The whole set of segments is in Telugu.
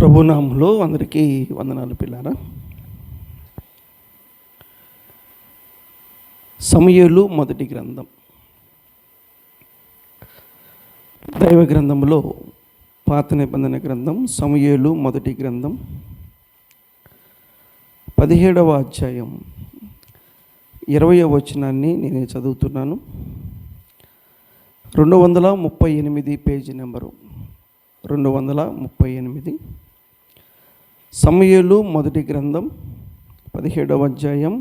ప్రభునామంలో అందరికీ వందనాలు పిల్లారా. సమూయేలు మొదటి గ్రంథం, దైవ గ్రంథంలో పాత నిబంధన గ్రంథం సమూయేలు మొదటి గ్రంథం 17వ అధ్యాయం 20వ వచనాన్ని నేనే చదువుతున్నాను. 238 పేజీ నెంబరు 238. సమూయేలు మొదటి గ్రంథం 17వ అధ్యాయం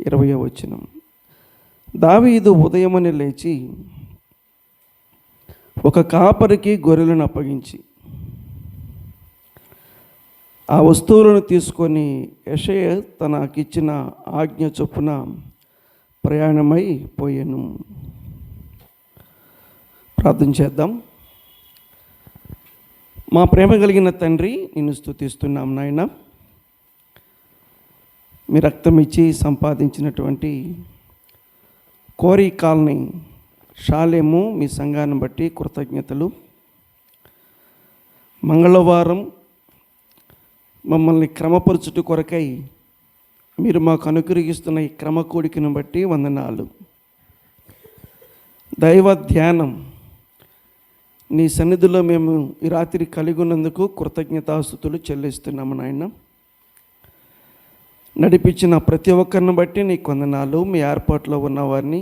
20వ వచనం. దావీదు ఉదయమున లేచి ఒక కాపరికి గొర్రెలను అప్పగించి ఆ వస్తువులను తీసుకొని యెషయా తనకిచ్చిన ఆజ్ఞ చొప్పున ప్రయాణమై పోయెను. ప్రార్థన చేద్దాం. మా ప్రేమ కలిగిన తండ్రి, నిన్ను స్తుతిస్తున్నాం నాయన. మీ రక్తం ఇచ్చి సంపాదించినటువంటి కోరి కాలనీ షాలేము మీ సంఘాన్ని బట్టి కృతజ్ఞతలు. మంగళవారం మమ్మల్ని క్రమపరచుట కొరకై మీరు మాకు అనుగ్రహిస్తున్న ఈ క్రమ కూడికను బట్టి వందనాలు. దైవ ధ్యానం నీ సన్నిధిలో మేము ఈ రాత్రి కలిగి ఉన్నందుకు కృతజ్ఞతాస్తుతులు చెల్లిస్తున్నాము నాయన. నడిపించిన ప్రతి ఒక్కరిని బట్టి నీకు వందనాలు. మీ ఏర్పాట్లో ఉన్నవారిని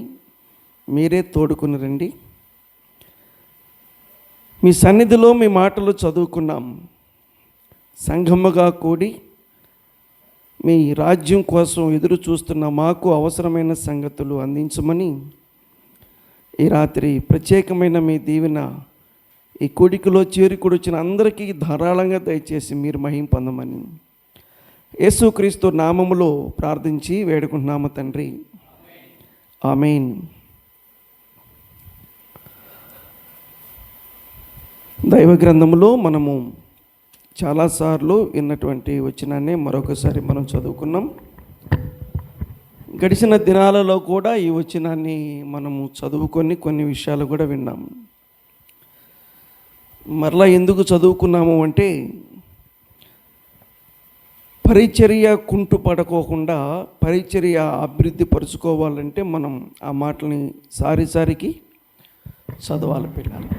మీరే తోడుకుని రండి. మీ సన్నిధిలో మీ మాటలు చదువుకున్నాం. సంఘముగా కూడి మీ రాజ్యం కోసం ఎదురు చూస్తున్న మాకు అవసరమైన సంగతులు అందించమని ఈ రాత్రి ప్రత్యేకమైన మీ దీవెన ఈ కూడికలో చేరికొడొచ్చిన అందరికీ ధారాళంగా దయచేసి మీరు మహిమ పొందమని యేసుక్రీస్తు నామములో ప్రార్థించి వేడుకుంటున్నాము తండ్రి, ఆమేన్. దైవ గ్రంథములో మనము చాలాసార్లు విన్నటువంటి వచనాన్ని మరొకసారి మనం చదువుకున్నాం. గడిచిన దినాలలో కూడా ఈ వచనాన్ని మనము చదువుకొని కొన్ని విషయాలు కూడా విన్నాం. మరలా ఎందుకు చదువుకున్నాము అంటే, పరిచర్య కుంటు పడుకోకుండా పరిచర్య అభివృద్ధి పరుచుకోవాలంటే మనం ఆ మాటల్ని సారికి చదవాలి పిల్లలు.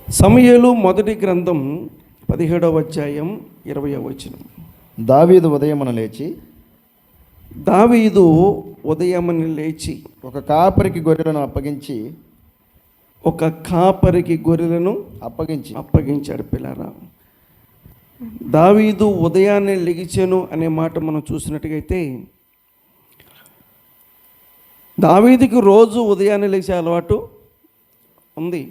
సమూయేలు మొదటి గ్రంథం 17వ అధ్యాయం 20వ వచనం. దావీదు ఉదయమున లేచి ఒక కాపరికి గొర్రెలను అప్పగించాడు పిల్లరా. దావీదు ఉదయాన్నే లెగిచెను అనే మాట మనం చూసినట్టుగైతే, దావీదుకి రోజు ఉదయాన్నే లేచే అలవాటు ఉంది.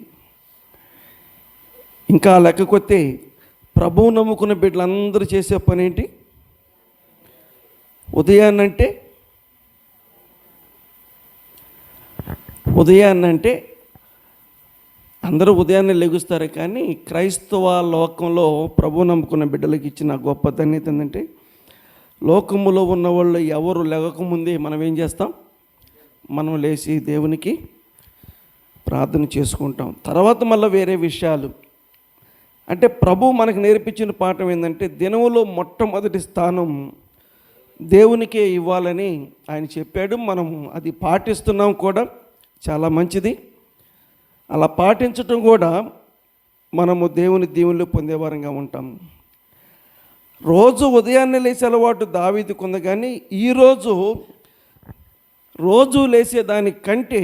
ఇంకా లెక్కకొస్తే ప్రభువు నమ్ముకున్న బిడ్డలందరూ చేసే పని ఏంటి? ఉదయాన్నంటే అందరూ ఉదయాన్నే లెగుస్తారు, కానీ క్రైస్తవ లోకంలో ప్రభు నమ్ముకున్న బిడ్డలకు ఇచ్చిన గొప్ప ధన్యత ఏంటంటే, లోకములో ఉన్న వాళ్ళు ఎవరు లెగకముందే మనం ఏం చేస్తాం? మనం లేచి దేవునికి ప్రార్థన చేసుకుంటాం. తర్వాత మళ్ళీ వేరే విషయాలు. అంటే ప్రభు మనకు నేర్పించిన పాఠం ఏంటంటే, దినములో మొట్టమొదటి స్థానం దేవునికే ఇవ్వాలని ఆయన చెప్పాడు. మనం అది పాటిస్తున్నాం కూడా, చాలా మంచిది. అలా పాటించటం కూడా మనము దేవుని దీవెనలు పొందేవారంగా ఉంటాం. రోజు ఉదయాన్నే లేచే అలవాటు దావీదుకు ఉంది, కానీ రోజు లేచే దానికంటే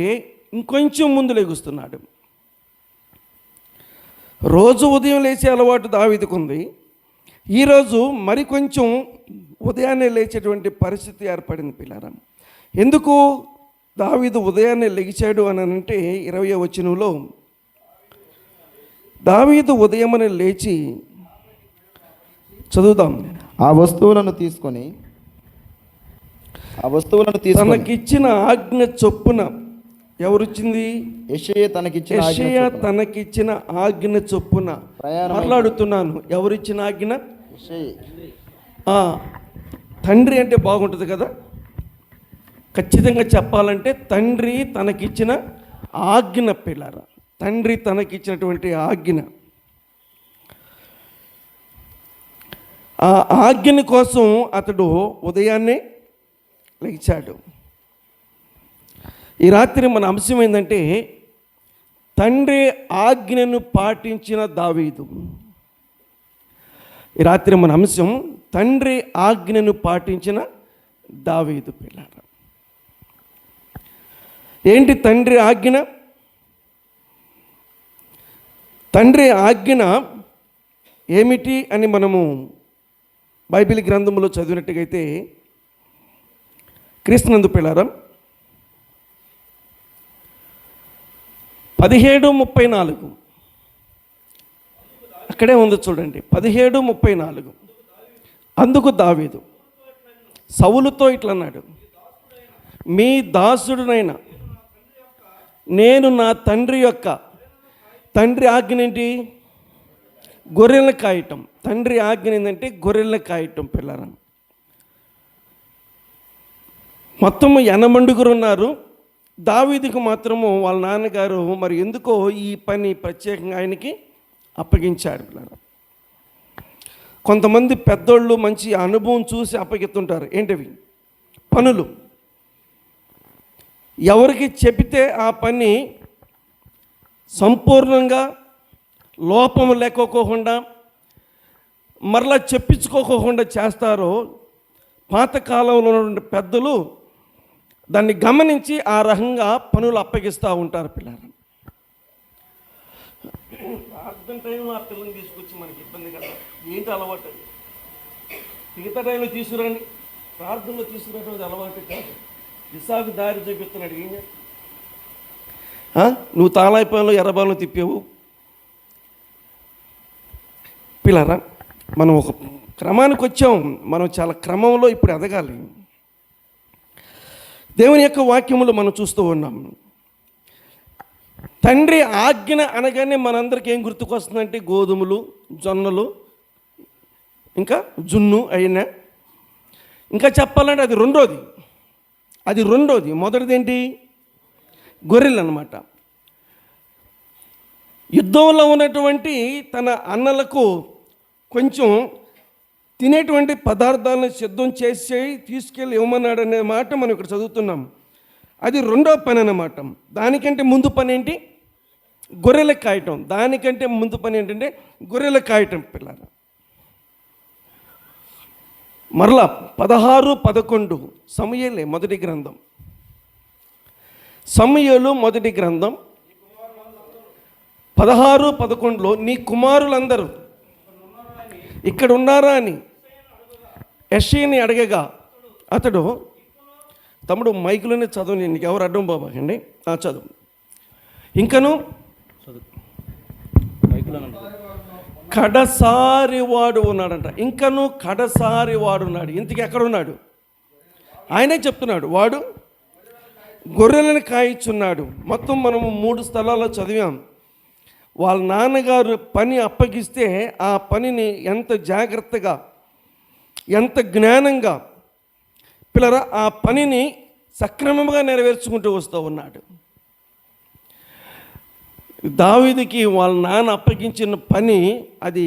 ఇంకొంచెం ముందు లెగుస్తున్నాడు. రోజు ఉదయం లేచే అలవాటు దావీదుకు ఉంది, ఈరోజు మరికొంచెం ఉదయాన్నే లేచేటువంటి పరిస్థితి ఏర్పడింది పిల్లారా. ఎందుకు దావీదు ఉదయాన్నే లెగిచాడు అని అంటే, 20వ వచనంలో దావీదు ఉదయమున లేచి, చదువుదాం. ఆ వస్తువులను తీసుకొని తనకిచ్చిన ఆజ్ఞ చొప్పున. ఎవరిచ్చింది? యెషయా తనకిచ్చిన ఆజ్ఞ చొప్పున. మాట్లాడుతున్నాను, ఎవరిచ్చిన ఆజ్ఞ? తండ్రి అంటే బాగుంటుంది కదా. ఖచ్చితంగా చెప్పాలంటే తండ్రి తనకిచ్చిన ఆజ్ఞ పిల్లరా. తండ్రి తనకిచ్చినటువంటి ఆజ్ఞ. ఆ ఆజ్ఞని కోసం అతడు ఉదయాన్నే లేచాడు. ఈ రాత్రి మన అంశం ఏంటంటే తండ్రి ఆజ్ఞను పాటించిన దావీదు. ఈ రాత్రి మన అంశం తండ్రి ఆజ్ఞను పాటించిన దావీదు. పిల్లల ఏంటి తండ్రి ఆజ్ఞ? తండ్రి ఆజ్ఞ ఏమిటి అని మనము బైబిల్ గ్రంథంలో చదివినట్టుగైతే క్రీస్తునందు పిల్లరం 17:34 అక్కడే ఉంది చూడండి. 17:34 అందుకు దావీదు సౌలుతో ఇట్లా అన్నాడు, మీ దాసుడునైనా నేను నా తండ్రి యొక్క తండ్రి ఆజ్ఞ ఏంటి? గొర్రెలను కాయటం. తండ్రి ఆజ్ఞ ఏంటంటే గొర్రెలను కాయటం. పిల్లరా మొత్తము 80 ఉన్నారు. దావీదుకు మాత్రము వాళ్ళ నాన్నగారు మరి ఎందుకో ఈ పని ప్రత్యేకంగా ఆయనకి అప్పగించాడు. పిల్లరా కొంతమంది పెద్దోళ్ళు మంచి అనుభవం చూసి అప్పగిస్తుంటారు. ఏంటవి? పనులు. ఎవరికి చెబితే ఆ పని సంపూర్ణంగా లోపము లేకోకుండా మరలా చెప్పించుకోకుండా చేస్తారో పాతకాలంలో ఉన్న పెద్దలు దాన్ని గమనించి ఆ రకంగా పనులు అప్పగిస్తూ ఉంటారు. పిల్లలు ప్రార్థన టైంలో ఆ పిల్లల్ని తీసుకొచ్చి మనకి ఇబ్బంది కదా. ఏంటి అలవాటు? మిగతా టైంలో తీసుకురండి, ప్రార్థనలో తీసుకురావడం అలవాటు కాదు. విశాఖ దారి చూపిస్తున్నాడు. ఏం నువ్వు తాళాయిపాలెంలో ఎర్రబాలను తిప్పావు. పిల్లరా మనం ఒక క్రమానికి వచ్చాం. మనం చాలా క్రమంలో ఇప్పుడు ఎదగాలి. దేవుని యొక్క వాక్యములు మనం చూస్తూ ఉన్నాం. తండ్రి ఆజ్ఞ అనగానే మనందరికీ ఏం గుర్తుకొస్తుందంటే గోధుమలు, జొన్నలు, ఇంకా జున్ను అయినా. ఇంకా చెప్పాలంటే అది రెండోది. మొదటిది ఏంటి? గొర్రెలు అన్నమాట. యుద్ధంలో ఉన్నటువంటి తన అన్నలకు కొంచెం తినేటువంటి పదార్థాలను సిద్ధం చేసి తీసుకెళ్ళి ఇవ్వమన్నాడు అనే మాట మనం ఇక్కడ చదువుతున్నాం. అది రెండో పని అన్నమాట. దానికంటే ముందు పని ఏంటి? గొర్రెలు కాయటం. దానికంటే ముందు పని ఏంటంటే గొర్రెలు కాయటం. పిల్లలు మరలా 16-11 సమూయేలే మొదటి గ్రంథం. సమూయేలు మొదటి గ్రంథం 16-11లో నీ కుమారులందరూ ఇక్కడ ఉన్నారా అని యెషయాని అడగగా అతడు, తమ్ముడు మైకులోనే చదువు, నీకు ఎవరు అడ్డం బాబాకండి, చదువు. ఇంకను కడసారి వాడు ఉన్నాడంట. ఇంకను కడసారి వాడు ఉన్నాడు. ఇంతకు ఎక్కడ ఉన్నాడు? ఆయనే చెప్తున్నాడు. వాడు గొర్రెలను కాయిచున్నాడు. మొత్తం మనము 3 స్థలాల్లో చదివాం. వాళ్ళ నాన్నగారు పని అప్పగిస్తే ఆ పనిని ఎంత జాగ్రత్తగా, ఎంత జ్ఞానంగా పిల్లరా ఆ పనిని సక్రమంగా నెరవేర్చుకుంటూ వస్తూ ఉన్నాడు. దావీదుకి వాళ్ళ నాన్న అప్పగించిన పని అది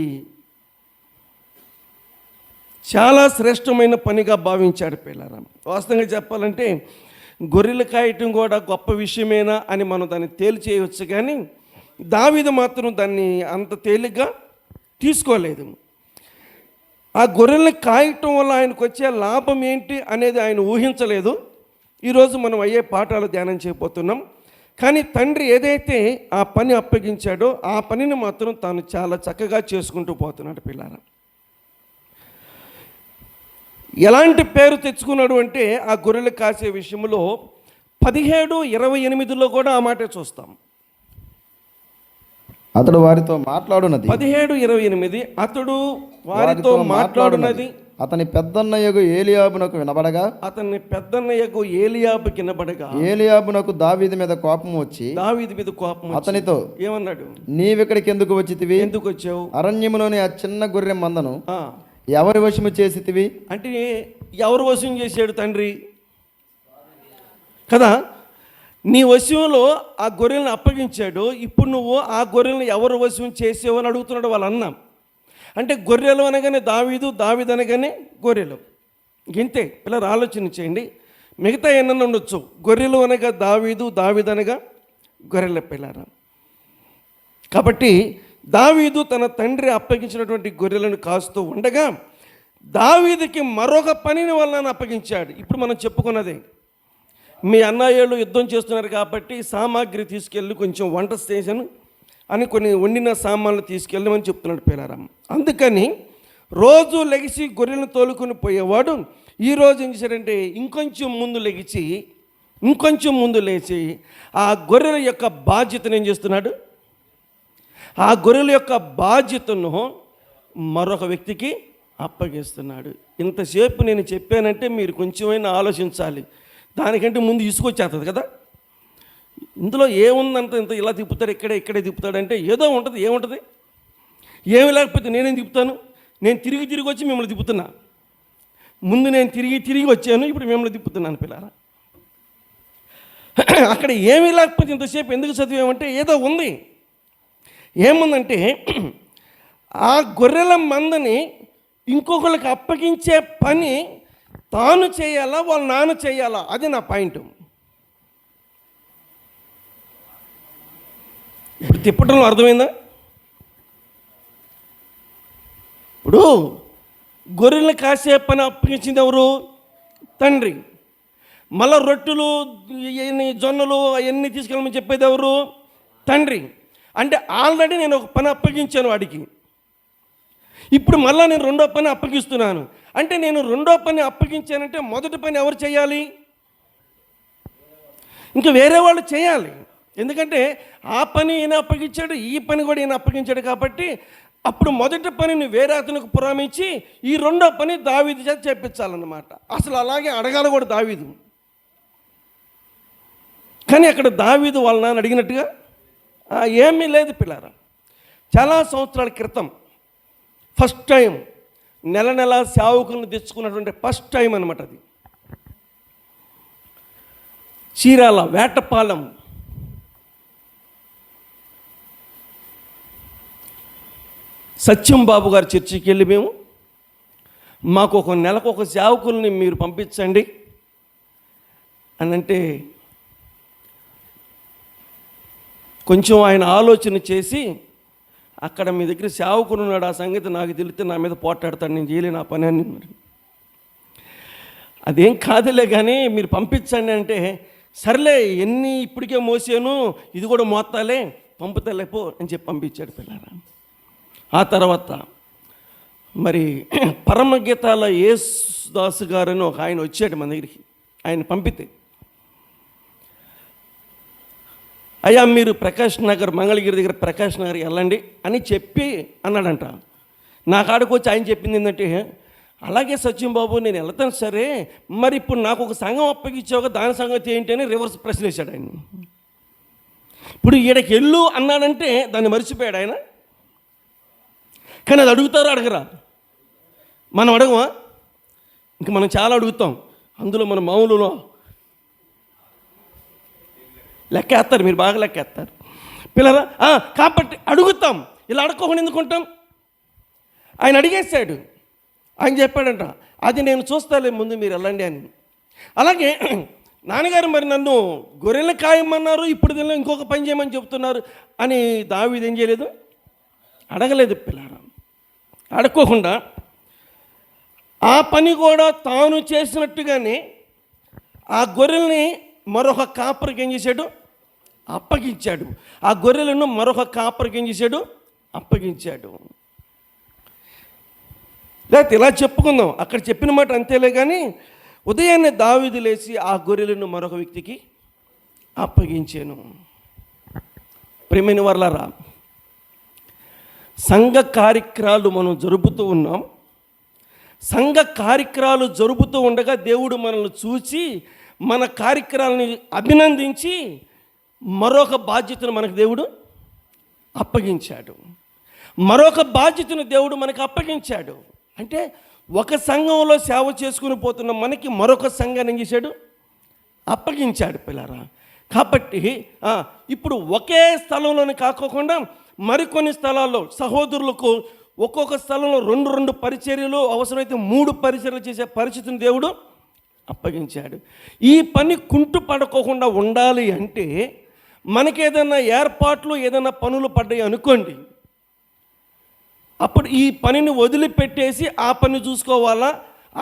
చాలా శ్రేష్టమైన పనిగా భావించాడు. పిల్లరా వాస్తవంగా చెప్పాలంటే గొర్రెలు కాయటం కూడా గొప్ప విషయమేనా అని మనం దాన్ని తేల్చేయవచ్చు. కానీ దావీదు మాత్రం దాన్ని అంత తేలిగ్గా తీసుకోలేదు. ఆ గొర్రెల్ని కాయటం వల్ల ఆయనకు వచ్చే లాభం ఏంటి అనేది ఆయన ఊహించలేదు. ఈరోజు మనం అయ్యే పాఠాలు ధ్యానం చేయబోతున్నాం. కానీ తండ్రి ఏదైతే ఆ పని అప్పగించాడో ఆ పనిని మాత్రం తాను చాలా చక్కగా చేసుకుంటూ పోతున్నాడు. పిల్లరా ఎలాంటి పేరు తెచ్చుకున్నాడు అంటే ఆ గొర్రెలు కాసే విషయంలో 17:28లో కూడా ఆ మాట చూస్తాం. అతడు వారితో మాట్లాడునది. 17:28 అతడు వారితో మాట్లాడునది అతని పెద్దన్నయ్యకు ఏలియాబునకు వినబడగా ఏలియాబునకు దావీదు మీద కోపం వచ్చి అతనితో ఏమన్నాడు? నీవిక్కడికి ఎందుకు వచ్చితివి? ఎందుకు వచ్చావు? అరణ్యములోని ఆ చిన్న గొర్రె మందను ఎవరి వశము చేసితివి? అంటే ఎవరు వశం చేశాడు? తండ్రి కదా. నీ వశంలో ఆ గొర్రెలను అప్పగించాడు. ఇప్పుడు నువ్వు ఆ గొర్రెలను ఎవరు వశం చేసావు అని అడుగుతున్నాడు వాళ్ళ అన్న. అంటే గొర్రెలు అనగానే దావీదు, దావీదు అనగానే గొర్రెలు. ఇంతే. పిల్లలు ఆలోచన చేయండి. మిగతా ఏమన్నా ఉండొచ్చు. గొర్రెలు అనగా దావీదు, దావీదు అనగా గొర్రెల పిల్లరా. కాబట్టి దావీదు తన తండ్రి అప్పగించినటువంటి గొర్రెలను కాస్తూ ఉండగా దావీదుకి మరొక పనిని వలన అప్పగించాడు. ఇప్పుడు మనం చెప్పుకున్నదే, మీ అన్నయ్యలు యుద్ధం చేస్తున్నారు కాబట్టి సామాగ్రి తీసుకెళ్ళి కొంచెం వంట స్టేషన్ అని కొన్ని వండిన సామాన్లు తీసుకెళ్ళమని చెప్తున్నాడు పిల్లరా. అందుకని రోజు లెగిసి గొర్రెలను తోలుకొని పోయేవాడు ఈరోజు ఏం చేశాడంటే ఇంకొంచెం ముందు లేచి ఆ గొర్రెల యొక్క బాధ్యతను ఏం చేస్తున్నాడు, ఆ గొర్రెల యొక్క బాధ్యతను మరొక వ్యక్తికి అప్పగిస్తున్నాడు. ఇంతసేపు నేను చెప్పానంటే మీరు కొంచెమైనా ఆలోచించాలి. దానికంటే ముందు ఇసుకొచ్చేస్తుంది కదా. ఇందులో ఏముందంత ఇంత ఇలా తిప్పుతాడు, ఇక్కడే తిప్పుతాడంటే ఏదో ఉంటుంది. ఏముంటుంది? ఏమి లేకపోతే నేనేం తిప్పుతాను? నేను తిరిగి వచ్చి మిమ్మల్ని తిప్పుతున్నా. ముందు నేను తిరిగి వచ్చాను, ఇప్పుడు మిమ్మల్ని తిప్పుతున్నాను పిల్లరా. అక్కడ ఏమీ లేకపోతే ఇంతసేపు ఎందుకు చదివామంటే ఏదో ఉంది. ఏముందంటే ఆ గొర్రెల మందని ఇంకొకరికి అప్పగించే పని తాను చేయాలా, వాళ్ళ నాన్న చేయాలా? అది నా పాయింట్. ఇప్పుడు తిప్పటంలో అర్థమైందా? ఇప్పుడు గొర్రెలను కాసే పని అప్పగించింది ఎవరు? తండ్రి. మళ్ళా రొట్టెలు, జొన్నలు అవన్నీ తీసుకెళ్ళమని చెప్పేది ఎవరు? తండ్రి. అంటే ఆల్రెడీ నేను ఒక పని అప్పగించాను వాడికి. ఇప్పుడు మళ్ళీ నేను రెండో పని అప్పగిస్తున్నాను. అంటే నేను రెండో పని అప్పగించానంటే మొదటి పని ఎవరు చేయాలి? ఇంకా వేరే వాళ్ళు చేయాలి. ఎందుకంటే ఆ పని ఈయన అప్పగించాడు, ఈ పని కూడా ఈయన అప్పగించాడు. కాబట్టి అప్పుడు మొదటి పనిని వేరే అతనికి పురామించి ఈ రెండో పని దావీదు చేత చేపించాలన్నమాట. అసలు అలాగే అడగాలి కూడా దావీదు. కానీ అక్కడ దావీదు వాళ్ళ నాన్న అడిగినట్టుగా ఏమీ లేదు పిల్లారా. చాలా సంవత్సరాల క్రితం ఫస్ట్ టైం నెల సేవకులను తెచ్చుకున్నటువంటి ఫస్ట్ టైం అనమాట అది. చీరాల వేటపాలెం సత్యం బాబు గారి చర్చికి వెళ్ళి మేము మాకు ఒక నెలకు ఒక సేవకుల్ని మీరు పంపించండి అని అంటే కొంచెం ఆయన ఆలోచన చేసి అక్కడ మీ దగ్గర సేవకుడు ఉన్నాడు, ఆ సంగతి నాకు తెలిస్తే నా మీద పోట్లాడతాడు, నేను చేయలేను ఆ పని అని. అదేం కాదులే కానీ మీరు పంపించండి అంటే సర్లే ఎన్ని ఇప్పటికే మోసాను ఇది కూడా మోస్తాలే పంపుతలేపో అని చెప్పి పంపించాడు పిల్లరా. ఆ తర్వాత మరి పరమగీతాల యేసుదాసు గారని ఒక ఆయన వచ్చాడు మన దగ్గరికి. ఆయన పంపితే అయ్యా మీరు ప్రకాష్ నగర్ మంగళగిరి దగ్గర ప్రకాష్ నగర్ వెళ్ళండి అని చెప్పి అన్నాడంట. నా కాడికి వచ్చి ఆయన చెప్పింది ఏంటంటే అలాగే సత్యం బాబు నేను వెళ్తాను సరే, మరి ఇప్పుడు నాకు ఒక సంఘం అప్పగించావుగా దాని సంగతి ఏంటి అని రివర్స్ ప్రశ్న వేశాడు ఆయన. ఇప్పుడు ఈడకి వెళ్ళు అన్నాడంటే దాన్ని మర్చిపోయాడు ఆయన. కానీ అది అడుగుతారా అడగరా? మనం అడగమా? ఇంక మనం చాలా అడుగుతాం. అందులో మన మామూలులో లెక్కేస్తారు, మీరు బాగా లెక్కేస్తారు పిల్లరా. కాబట్టి అడుగుతాం, ఇలా అడుక్కోకుండా ఎందుకుంటాం? ఆయన అడిగేశాడు. ఆయన చెప్పాడంట అది నేను చూస్తాలే ముందు మీరు వెళ్ళండి అని. అలాగే నాన్నగారు మరి నన్ను గొర్రెలు కాయమన్నారు, ఇప్పుడు దీనిలో ఇంకొక పని చేయమని చెప్తున్నారు అని దావీదు ఏం చేయలేదు, అడగలేదు పిల్లరా. అడుక్కోకుండా ఆ పని కూడా తాను చేసినట్టుగానే ఆ గొర్రెల్ని మరొక కాపరికి ఏం చేశాడు, అప్పగించాడు. ఆ గొర్రెలను మరొక కాపరికి ఏం చేశాడు, అప్పగించాడు. లేకపోతే ఇలా చెప్పుకుందాం, అక్కడ చెప్పిన మాట అంతేలే కానీ ఉదయాన్నే దావీదు లేచి ఆ గొర్రెలను మరొక వ్యక్తికి అప్పగించాను. ప్రియమైన వారలారా, సంఘ కార్యక్రమాలు మనం జరుపుతూ ఉన్నాం. సంఘ కార్యక్రమాలు జరుపుతూ ఉండగా దేవుడు మనల్ని చూచి మన కార్యక్రమాలని అభినందించి మరొక బాధ్యతను మనకు దేవుడు అప్పగించాడు. మరొక బాధ్యతను దేవుడు మనకు అప్పగించాడు. అంటే ఒక సంఘంలో సేవ చేసుకుని పోతున్న మనకి మరొక సంఘాన్ని ఏం చేశాడు, అప్పగించాడు పిల్లరా. కాబట్టి ఇప్పుడు ఒకే స్థలంలోనే కాకోకుండా మరికొన్ని స్థలాల్లో సహోదరులకు ఒక్కొక్క స్థలంలో 2 పరిచర్యలు, అవసరమైతే 3 పరిచర్యలు చేసే పరిస్థితిని దేవుడు అప్పగించాడు. ఈ పని కుంటు పడుకోకుండా ఉండాలి అంటే మనకేదైనా ఏర్పాట్లు, ఏదైనా పనులు పడ్డాయి అనుకోండి, అప్పుడు ఈ పనిని వదిలిపెట్టేసి ఆ పని చూసుకోవాలా,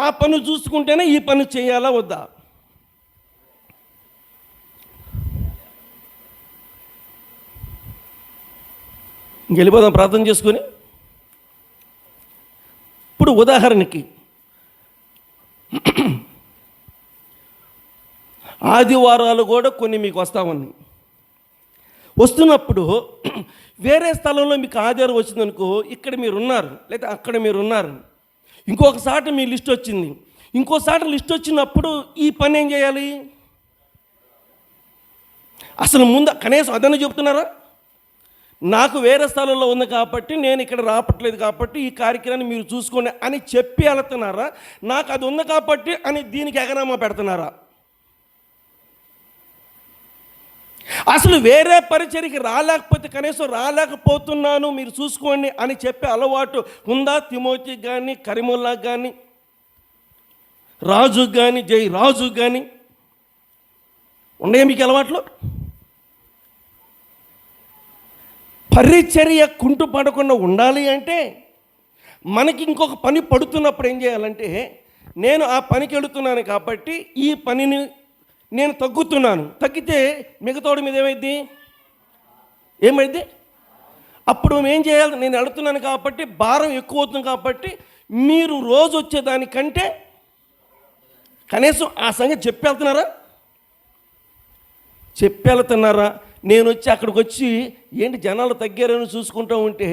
ఆ పని చూసుకుంటేనే ఈ పని చేయాలా వద్దా? వెళ్ళిపోదాం ప్రార్థన చేసుకొని. ఇప్పుడు ఉదాహరణకి ఆదివారాలు కూడా కొన్ని మీకు వస్తూ ఉన్నాయి. వస్తున్నప్పుడు వేరే స్థలంలో మీకు ఆదివారం వచ్చిందనుకో, ఇక్కడ మీరు ఉన్నారు లేదా అక్కడ మీరు ఉన్నారు, ఇంకొకసారి మీ లిస్ట్ వచ్చింది, ఇంకోసారి లిస్ట్ వచ్చినప్పుడు ఈ పని ఏం చేయాలి? అసలు ముందు కనీసం అదన్నా చెప్తున్నారా? నాకు వేరే స్థలంలో ఉంది కాబట్టి నేను ఇక్కడ రావట్లేదు కాబట్టి ఈ కార్యక్రమాన్ని మీరు చూసుకోండి అని చెప్పి వెళ్తున్నారా? నాకు అది ఉంది కాబట్టి అని దీనికి ఎగనామా పెడుతున్నారా? అసలు వేరే పరిచర్యకి రాలేకపోతే కనీసం రాలేకపోతున్నాను మీరు చూసుకోండి అని చెప్పే అలవాటు ఉందా? తిమోతికి కానీ, కరీముల్లాకి కానీ, రాజుకి కానీ, జై రాజుకి కానీ ఉన్నాయా మీకు అలవాట్లు? పరిచర్య కుంటు పడకుండా ఉండాలి అంటే మనకి ఇంకొక పని పడుతున్నప్పుడు ఏం చేయాలంటే, నేను ఆ పనికి వెళుతున్నాను కాబట్టి ఈ పనిని నేను తగ్గుతున్నాను, తగ్గితే మిగతాడి మీద ఏమైంది? అప్పుడు ఏం చేయాలి? నేను వెళుతున్నాను కాబట్టి భారం ఎక్కువ అవుతుంది కాబట్టి మీరు రోజు వచ్చేదానికంటే కనీసం ఆ సంగతి చెప్పి వెళ్తున్నారా? చెప్పి వెళ్తున్నారా? నేను వచ్చి అక్కడికి వచ్చి ఏంటి జనాలు తగ్గారని చూసుకుంటూ ఉంటే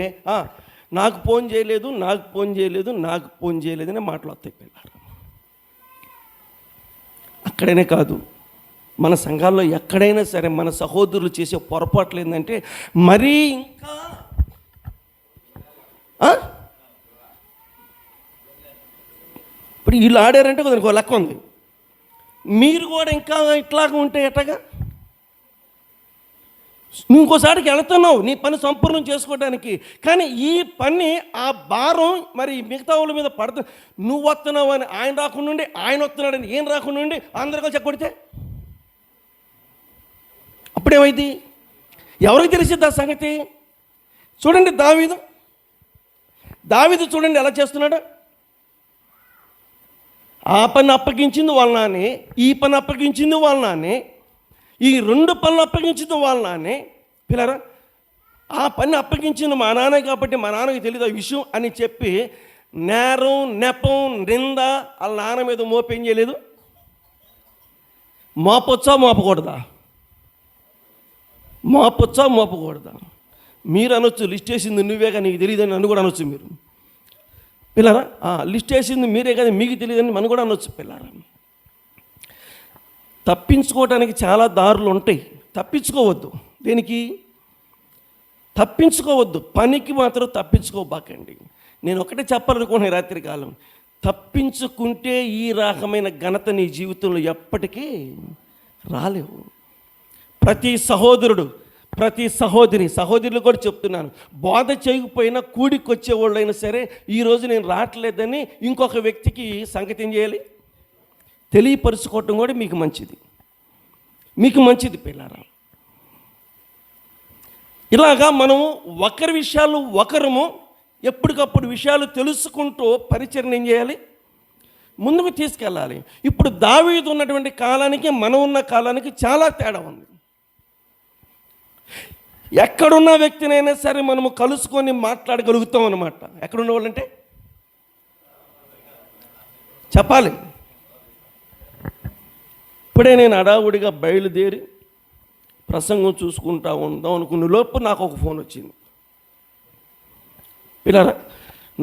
నాకు ఫోన్ చేయలేదు, నాకు ఫోన్ చేయలేదు, నాకు ఫోన్ చేయలేదని మాటలు వస్తాయి పిల్లలు. అక్కడనే కాదు, మన సంఘాల్లో ఎక్కడైనా సరే మన సహోదరులు చేసే పొరపాట్లు ఏంటంటే మరీ ఇంకా ఇప్పుడు వీళ్ళు ఆడారంటే కొందరికి లెక్క ఉంది, మీరు కూడా ఇంకా ఇట్లాగా ఉంటే ఎట్టగా? నువ్వు ఇంకోసారికి వెళుతున్నావు నీ పని సంపూర్ణం చేసుకోవడానికి, కానీ ఈ పని ఆ భారం మరి మిగతా వాళ్ళ మీద పడుతుంది. నువ్వు వస్తున్నావు అని ఆయన రాకుండా, ఆయన వస్తున్నాడని ఈయన రాకుండా అందరికీ చెప్పడితే అప్పుడేమైంది? ఎవరికి తెలిసిద్ది ఆ సంగతి? చూడండి దావీదు చూడండి ఎలా చేస్తున్నాడు. ఆ పని అప్పగించింది వాళ్ళ నాన్నే, ఈ పని అప్పగించింది వాళ్ళ నాన్నే, ఈ 2 పనులు అప్పగించింది వాళ్ళ నాన్నే. పిల్లరా, ఆ పని అప్పగించింది మా నాన్న కాబట్టి మా నాన్నకి తెలియదు ఆ విషయం అని చెప్పి నేరం, నెపం, నింద వాళ్ళ నాన్న మీద మోపేం చేయలేదు. మోపొచ్చా మోపకూడదా? మోపొచ్చా మోపకూడదా? మీరు అనొచ్చు లిస్ట్ వేసింది నువ్వే కానీ నీకు తెలియదని నన్ను కూడా అనొచ్చు మీరు పిల్లరా. లిస్ట్ వేసింది మీరే కానీ మీకు తెలియదని మనం కూడా అనొచ్చు పిల్లరా. తప్పించుకోవడానికి చాలా దారులు ఉంటాయి, తప్పించుకోవద్దు. దేనికి తప్పించుకోవద్దు? పనికి మాత్రం తప్పించుకోబాకండి. నేను ఒకటే చెప్పాలనుకున్నాను రాత్రి కాలం, తప్పించుకుంటే ఈ రకమైన ఘనత నీ జీవితంలో ఎప్పటికీ రాలేవు. ప్రతి సహోదరుడు, ప్రతి సహోదరులు కూడా చెప్తున్నాను, బోధ చేయకపోయినా కూడికి వచ్చేవాళ్ళైనా సరే ఈరోజు నేను రావట్లేదని ఇంకొక వ్యక్తికి సంగతి ఏం చేయాలి? తెలియపరుచుకోవటం కూడా మీకు మంచిది పిల్లారా. ఇలాగా మనము ఒకరి విషయాలు ఒకరము ఎప్పటికప్పుడు విషయాలు తెలుసుకుంటూ పరిచర్ని ఏం చేయాలి? ముందుకు తీసుకెళ్ళాలి. ఇప్పుడు దావీదు ఉన్నటువంటి కాలానికి మనం ఉన్న కాలానికి చాలా తేడా ఉంది. ఎక్కడున్న వ్యక్తినైనా సరే మనము కలుసుకొని మాట్లాడగలుగుతాం అన్నమాట. ఎక్కడున్న వాళ్ళంటే చెప్పాలి. ఇప్పుడే నేను అడావుడిగా బయలుదేరి ప్రసంగం చూసుకుంటా ఉందాం అనుకున్న లోపు నాకు ఒక ఫోన్ వచ్చింది. పిల్లరా,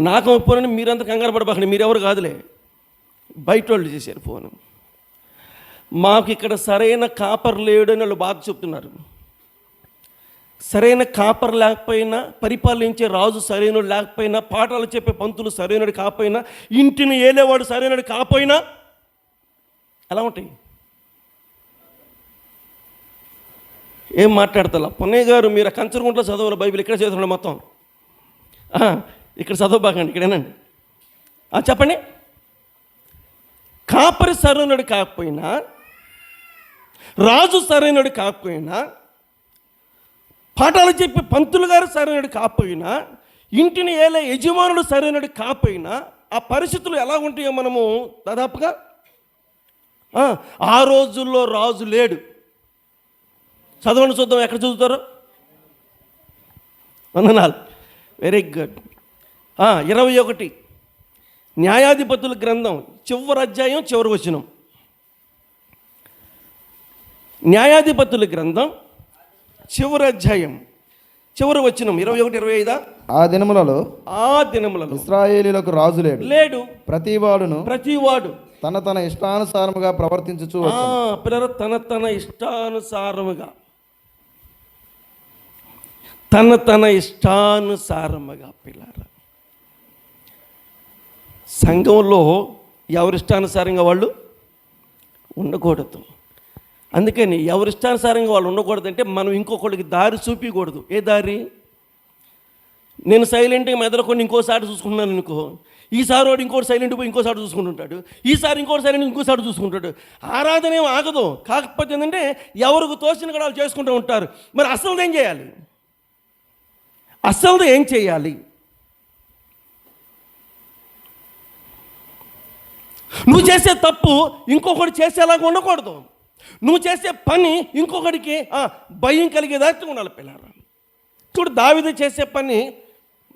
నాకు ఒక ఫోన్, మీరంతా కంగారు పడబాకండి, మీరెవరు కాదులే, బయట వాళ్ళు చేశారు ఫోను. మాకు ఇక్కడ సరైన కాపర్ లేడు అని వాళ్ళు బాధ చెప్తున్నారు. సరైన కాపర్ లేకపోయినా, పరిపాలించే రాజు సరైనడు లేకపోయినా, పాఠాలు చెప్పే పంతులు సరైనడు కాకపోయినా, ఇంటిని ఏలేవాడు సరైనడు కాకపోయినా ఎలా ఉంటాయి? ఏం మాట్లాడతా? పొన్నయ్య గారు మీరు కంచరగుంట్లో చదవాలి బైబిల్, ఇక్కడ చదువుతున్నాడు మొత్తం. ఇక్కడ చదవబాకండి, ఇక్కడేనండి. చెప్పండి. కాపరి సరైనడు కాకపోయినా, రాజు సరైనడు కాకపోయినా, పాఠాలు చెప్పి పంతులు గారు సరైనడు కాకపోయినా, ఇంటిని ఏలే యజమానుడు సరైనడు కాకపోయినా, ఆ పరిస్థితులు ఎలా ఉంటాయో మనము దాదాపుగా ఆ రోజుల్లో రాజు లేడు. చదవండి చూద్దాం, ఎక్కడ చదువుతారో. వందనాలు, వెరీ గుడ్. 21 న్యాయాధిపతుల గ్రంథం చివరి అధ్యాయం చివరి వచనం. న్యాయాధిపతుల గ్రంథం చివరి అధ్యాయం చివరి వచనం 21, 25. ఆ దినములలో ఇశ్రాయేలీయులకు రాజు లేడు. ప్రతివాడు తన ఇష్టానుసారముగా ప్రవర్తించుచు పిల్లలు తన ఇష్టానుసారముగా పిల్లలు సంఘంలో ఎవరిష్టానుసారంగా వాళ్ళు ఉండకూడదు. అందుకని ఎవరిష్టానుసారంగా వాళ్ళు ఉండకూడదు అంటే మనం ఇంకొకళ్ళకి దారి చూపించకూడదు. ఏ దారి? నేను సైలెంట్గా మెదలుకొని ఇంకోసారి చూసుకుంటున్నాను అనుకో, ఈసారి వాడు ఇంకోటి సైలెంట్ పోయి ఇంకోసారి చూసుకుంటుంటాడు, ఈసారి ఇంకోటి సైలెంట్ ఇంకోసారి చూసుకుంటాడు. ఆరాధన ఏం ఆగదు. కాకపోతే ఏంటంటే ఎవరికి తోచిన కూడా వాళ్ళు చేసుకుంటూ ఉంటారు. మరి అసలు ఏం చేయాలి? ఏం చేయాలి? నువ్వు చేసే తప్పు ఇంకొకటి చేసేలాగా ఉండకూడదు. నువ్వు చేసే పని ఇంకొకటికి భయం కలిగేదాకా ఉండాలి. పిల్లలు చూడు, దావీదు చేసే పని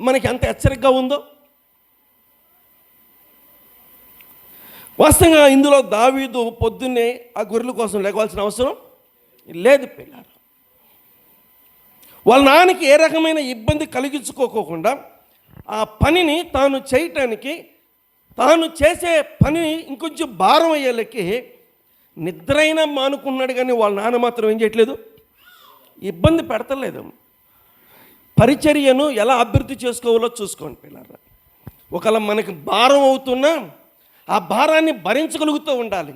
మనకి ఎంత హెచ్చరికగా ఉందో. వాస్తవంగా ఇందులో దావీదు పొద్దున్నే ఆ గొర్రెల కోసం లేకవలసిన అవసరం లేదు. పిల్లలు వాళ్ళ నాన్నకి ఏ రకమైన ఇబ్బంది కలిగించుకోకుండా ఆ పనిని తాను చేయటానికి, తాను చేసే పనిని ఇంకొంచెం భారం అయ్యేలకి నిద్రైనా మానుకున్నాడు. కానీ వాళ్ళ నాన్న మాత్రం ఏం చేయట్లేదు, ఇబ్బంది పెడతలేదు. పరిచర్యను ఎలా అభివృద్ధి చేసుకోవాలో చూసుకోండి పిల్లలు. ఒకవేళ మనకి భారం అవుతున్నా ఆ భారాన్ని భరించగలుగుతూ ఉండాలి.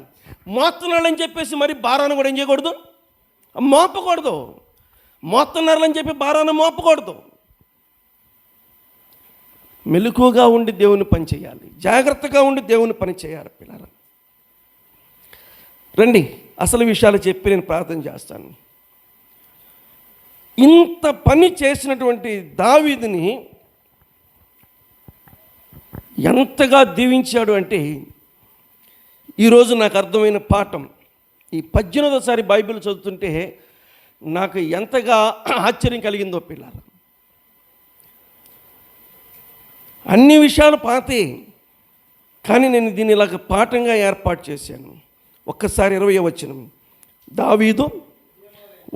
మోస్తున్నాళ్ళని చెప్పేసి మరి భారాన్ని కూడా ఏం చేయకూడదు, మోపకూడదు. మోస్తున్నారని చెప్పి భారాన్ని మోపకూడదు. మెలకువగా ఉండి దేవుని పని చేయాలి, జాగ్రత్తగా ఉండి దేవుని పని చేయాలి. పిల్లలు రండి, అసలు విషయాలు చెప్పి నేను ప్రార్థన చేస్తాను. ఇంత పని చేసినటువంటి దావీదుని ఎంతగా దీవించాడు అంటే, ఈరోజు నాకు అర్థమైన పాఠం, ఈ 18వ బైబిల్ చదువుతుంటే నాకు ఎంతగా ఆశ్చర్యం కలిగిందో పిల్లలు. అన్ని విషయాలు పాతే, కానీ నేను దీన్ని ఇలాగ పాఠంగా ఏర్పాటు చేశాను. ఒక్కసారి 20వ వచనం. దావీదు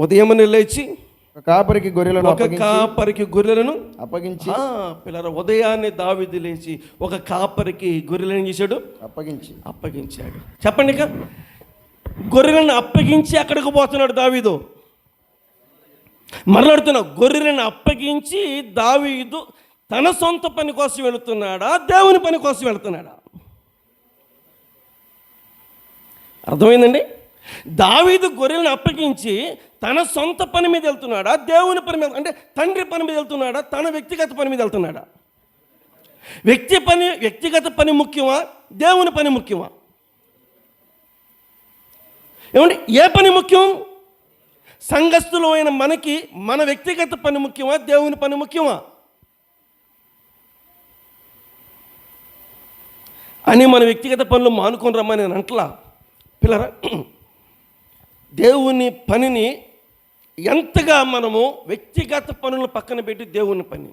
ఉదయమున లేచి ఒక కాపరికి గొర్రెలను అప్పగించి పిల్లల ఉదయాన్నే దావీదు లేచి ఒక కాపరికి గొర్రెలను చేశాడు, అప్పగించాడు. చెప్పండి, ఇక గొర్రెలను అప్పగించి అక్కడికి పోతున్నాడు దావీదు. మరలాడుతున్నా, గొర్రెలను అప్పగించి దావీదు తన సొంత పని కోసం వెళుతున్నాడా, దేవుని పని కోసం వెళుతున్నాడా? అర్థమైందండి? దావీదు గొర్రెలను అప్పగించి తన సొంత పని మీద వెళ్తున్నాడా, దేవుని పని మీద, అంటే తండ్రి పని మీద వెళ్తున్నాడా, తన వ్యక్తిగత పని మీద వెళ్తున్నాడా? వ్యక్తిగత పని ముఖ్యమా, దేవుని పని ముఖ్యమా? ఏమండి, ఏ పని ముఖ్యం? సంఘస్థులు అయిన మనకి మన వ్యక్తిగత పని ముఖ్యమా, దేవుని పని ముఖ్యమా అని మన వ్యక్తిగత పనులు మానుకొని రమ్మని నేను అంటలా. పిల్లరా, దేవుని పనిని ఎంతగా మనము వ్యక్తిగత పనులను పక్కన పెట్టి దేవుని పని,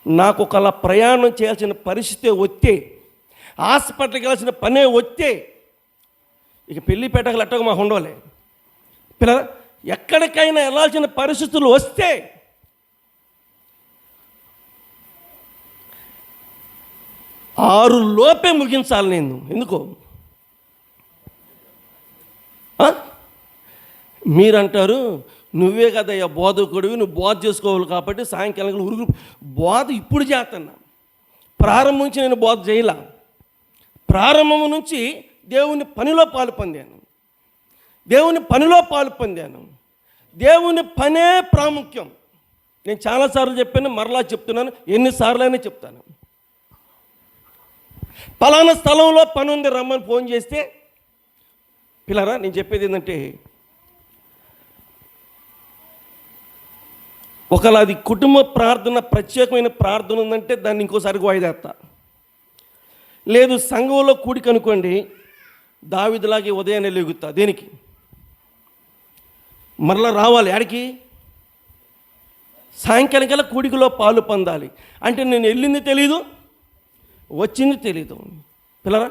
నాకు ఒకలా ప్రయాణం చేయాల్సిన పరిస్థితి వస్తే, హాస్పిటల్కి వెళ్ళాల్సిన పనే వస్తే, ఇక పెళ్ళిపేటకు లట్టగా మాకు ఉండవలే. పిల్లరా, ఎక్కడికైనా వెళ్ళాల్సిన పరిస్థితులు వస్తే 6 లోపే ముగించాలి నేను. ఎందుకో మీరంటారు, నువ్వే కదయ్యా బోధకుడివి, నువ్వు బోధ చేసుకోవాలి కాబట్టి సాయంకాలం ఉరుగు. బోధ ఇప్పుడు చేస్తున్నా, ప్రారంభం నుంచి నేను బోధ చేయలా. ప్రారంభం నుంచి దేవుని పనిలో పాలు పొందాను. దేవుని పనే ప్రాముఖ్యం. నేను చాలాసార్లు చెప్పాను, మరలా చెప్తున్నాను, ఎన్నిసార్లు అయినా చెప్తాను. పలానా స్థలంలో పని ఉంది రమ్మని ఫోన్ చేస్తే, పిల్లరా నేను చెప్పేది ఏంటంటే, ఒకవేళ అది కుటుంబ ప్రార్థన, ప్రత్యేకమైన ప్రార్థన ఉందంటే దాన్ని ఇంకోసారికి వాయిదేస్తా. లేదు సంఘంలో కూడిక అనుకోండి, దావీదులాగే ఉదయాన్నే లేగుతా. దేనికి? మరలా రావాలి. ఆడికి సాయంకాలం కల్లా కూడికలో పాలు పొందాలి. అంటే నేను వెళ్ళింది తెలీదు, వచ్చింది తెలీదు. పిల్లరా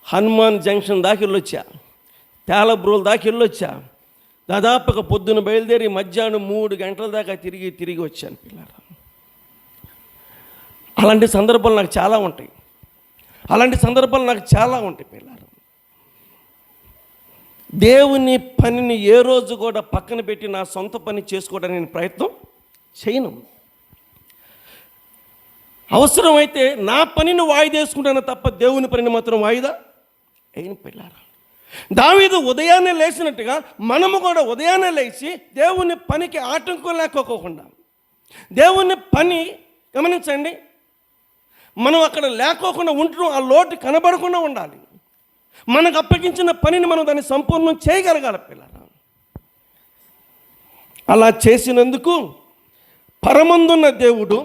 హనుమాన్ జంక్షన్ దాకా వెళ్ళొచ్చా, తేలబ్రోలు దాకా వెళ్ళొచ్చా, దాదాపుగా పొద్దున బయలుదేరి మధ్యాహ్నం 3 గంటల దాకా తిరిగి వచ్చాను. పిల్లరా అలాంటి సందర్భాలు నాకు చాలా ఉంటాయి. పిల్లరా దేవుని పనిని ఏ రోజు కూడా పక్కన పెట్టి నా సొంత పని చేసుకోవడానికి నేను ప్రయత్నం చేయను. అవసరమైతే నా పనిని వాయిదేసుకుంటాను తప్ప దేవుని పనిని మాత్రం వాయిదా అయిన. పిల్లారా దావీదు ఉదయాన్నే లేచినట్టుగా మనము కూడా ఉదయాన్నే లేచి దేవుని పనికి ఆటంకం లేకోకుండా, దేవుని పని గమనించండి, మనం అక్కడ లేకోకుండా ఉండడం, ఆ లోటు కనబడకుండా ఉండాలి. మనకు అప్పగించిన పనిని మనం దాన్ని సంపూర్ణం చేయగలగాలి. పిల్లరా అలా చేసినందుకు పరమందున్న దేవుడు,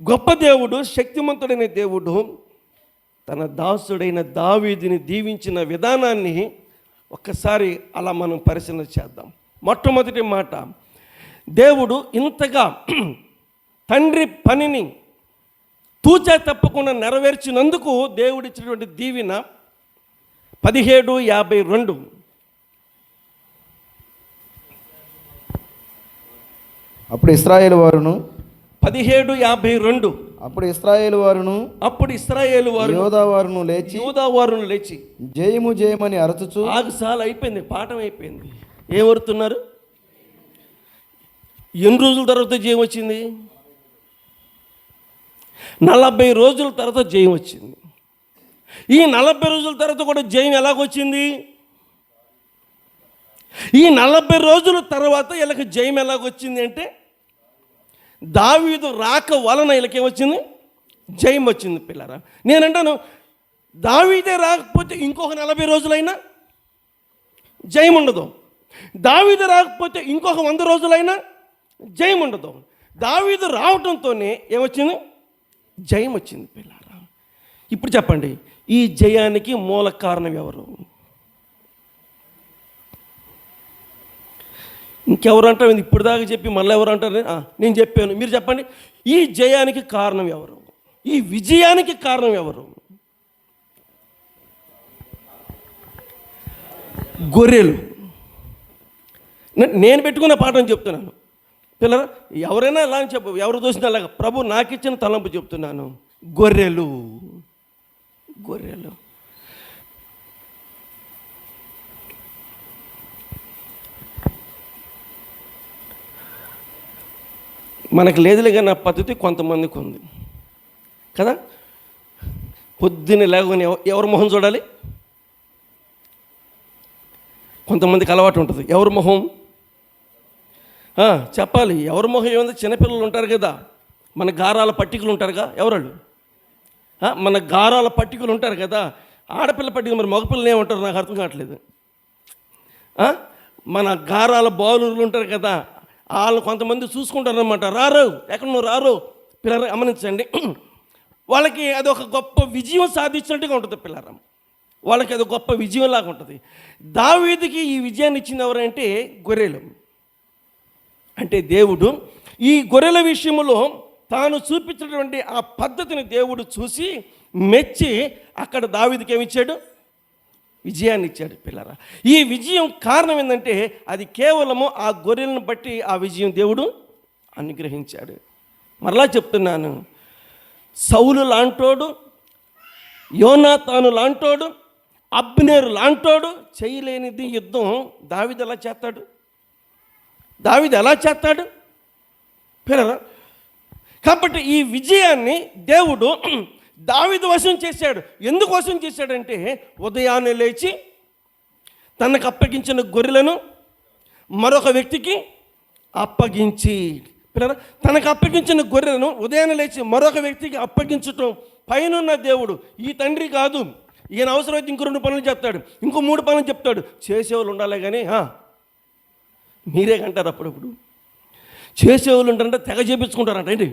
గొప్ప దేవుడు, శక్తిమంతుడైన దేవుడు తన దాసుడైన దావీదుని దీవించిన విధానాన్ని ఒక్కసారి అలా మనం పరిశీలన చేద్దాం. మొట్టమొదటి మాట, దేవుడు ఇంతగా తండ్రి పనిని తూచా తప్పకుండా నెరవేర్చినందుకు దేవుడిచ్చినటువంటి దీవెన 17:52. అప్పుడు ఇశ్రాయేలు వారును 17:52. అప్పుడు ఇశ్రాయేలు వారు యోధా వారును లేచి జయము జయమని అరచుచు. ఆగుసాలు అయిపోయింది, పాఠం అయిపోయింది. ఏమరుతున్నారు? ఎన్ని రోజుల తర్వాత జయం వచ్చింది? 40 రోజుల తర్వాత జయం వచ్చింది. ఈ 40 రోజుల తర్వాత కూడా జయం ఎలాగొచ్చింది? ఈ 40 రోజుల తర్వాత వీళ్ళకి జయం ఎలాగొచ్చింది అంటే, దావీదు రాక వలన వీళ్ళకేమొచ్చింది? జయం వచ్చింది. పిల్లరా నేనంటాను, దావీదే రాకపోతే ఇంకొక 40 రోజులైనా జయం ఉండదు. దావీదు రాకపోతే ఇంకొక 100 రోజులైనా జయం ఉండదు. దావీదు రావటంతోనే ఏమొచ్చింది? జయం వచ్చింది. పిల్లరా ఇప్పుడు చెప్పండి, ఈ జయానికి మూల కారణం ఎవరు? ఇంకెవరు అంటారు? ఇప్పుడు దాకా చెప్పి మళ్ళీ ఎవరు అంటారు? నేను చెప్పాను, మీరు చెప్పండి. ఈ జయానికి కారణం ఎవరు? ఈ విజయానికి కారణం ఎవరు? గొర్రెలు. నేను పెట్టుకున్న పాఠం చెప్తున్నాను. పిల్లరా ఎవరైనా ఎలా అని చెప్పు, ఎవరు చూసినా అలాగా, ప్రభు నాకు ఇచ్చిన తలంపు చెప్తున్నాను. గొర్రెలు మనకు లేదులే కానీ ఆ పద్ధతి కొంతమందికి ఉంది కదా. పొద్దున్న లేవని ఎవరి మొహం చూడాలి? కొంతమందికి అలవాటు ఉంటుంది. ఎవరి మొహం చెప్పాలి. ఎవరి మొహం ఏముంది? చిన్నపిల్లలు ఉంటారు కదా, మన గారాల పట్టికలు ఉంటారుగా. ఎవరాళ్ళు? మన గారాల పట్టికలు ఉంటారు కదా. ఆడపిల్ల పట్టికలు, మరి మగపిల్లలు ఏమంటారు నాకు అర్థం కావట్లేదు. మన గారాల బాలులు ఉంటారు కదా, వాళ్ళు కొంతమంది చూసుకుంటారనమాట. రారు, ఎక్కడ నువ్వు రారు. పిల్లలు గమనించండి, వాళ్ళకి అది ఒక గొప్ప విజయం సాధించినట్టుగా ఉంటుంది. పిల్లరం వాళ్ళకి అది గొప్ప విజయం లాగా ఉంటుంది. దావీదుకి ఈ విజయాన్ని ఇచ్చింది ఎవరంటే గొర్రెలు. అంటే దేవుడు ఈ గొర్రెల విషయంలో తాను చూపించినటువంటి ఆ పద్ధతిని దేవుడు చూసి మెచ్చి అక్కడ దావీదుకి ఏమిచ్చాడు? విజయాన్ని ఇచ్చాడు. పిల్లరా ఈ విజయం కారణం ఏంటంటే అది కేవలము ఆ గొర్రెలను బట్టి ఆ విజయం దేవుడు అనుగ్రహించాడు. మరలా చెప్తున్నాను, సౌలు లాంటోడు, యోనాతాను లాంటోడు, అబ్నేరు లాంటోడు చేయలేనిది యుద్ధం దావీదు ఎలా చేస్తాడు? దావీదు ఎలా చేస్తాడు? పిల్లరా కాబట్టి ఈ విజయాన్ని దేవుడు దావీదు వశం చేశాడు. ఎందుకు వశం చేశాడంటే, ఉదయాన్నే లేచి తనకు అప్పగించిన గొర్రెలను మరొక వ్యక్తికి అప్పగించి పిల్లరా, తనకు అప్పగించిన గొర్రెలను ఉదయాన్నే లేచి మరొక వ్యక్తికి అప్పగించటం పైనున్న దేవుడు. ఈ తండ్రి కాదు, ఈయన అవసరమైతే ఇంకో 2 పనులు చెప్తాడు, ఇంకో 3 పనులు చెప్తాడు. చేసేవాళ్ళు ఉండాలి కానీ మీరే కంటారు. అప్పుడప్పుడు చేసేవాళ్ళు ఉంటారంటే తెగ చేపించుకుంటారంట. ఏంటి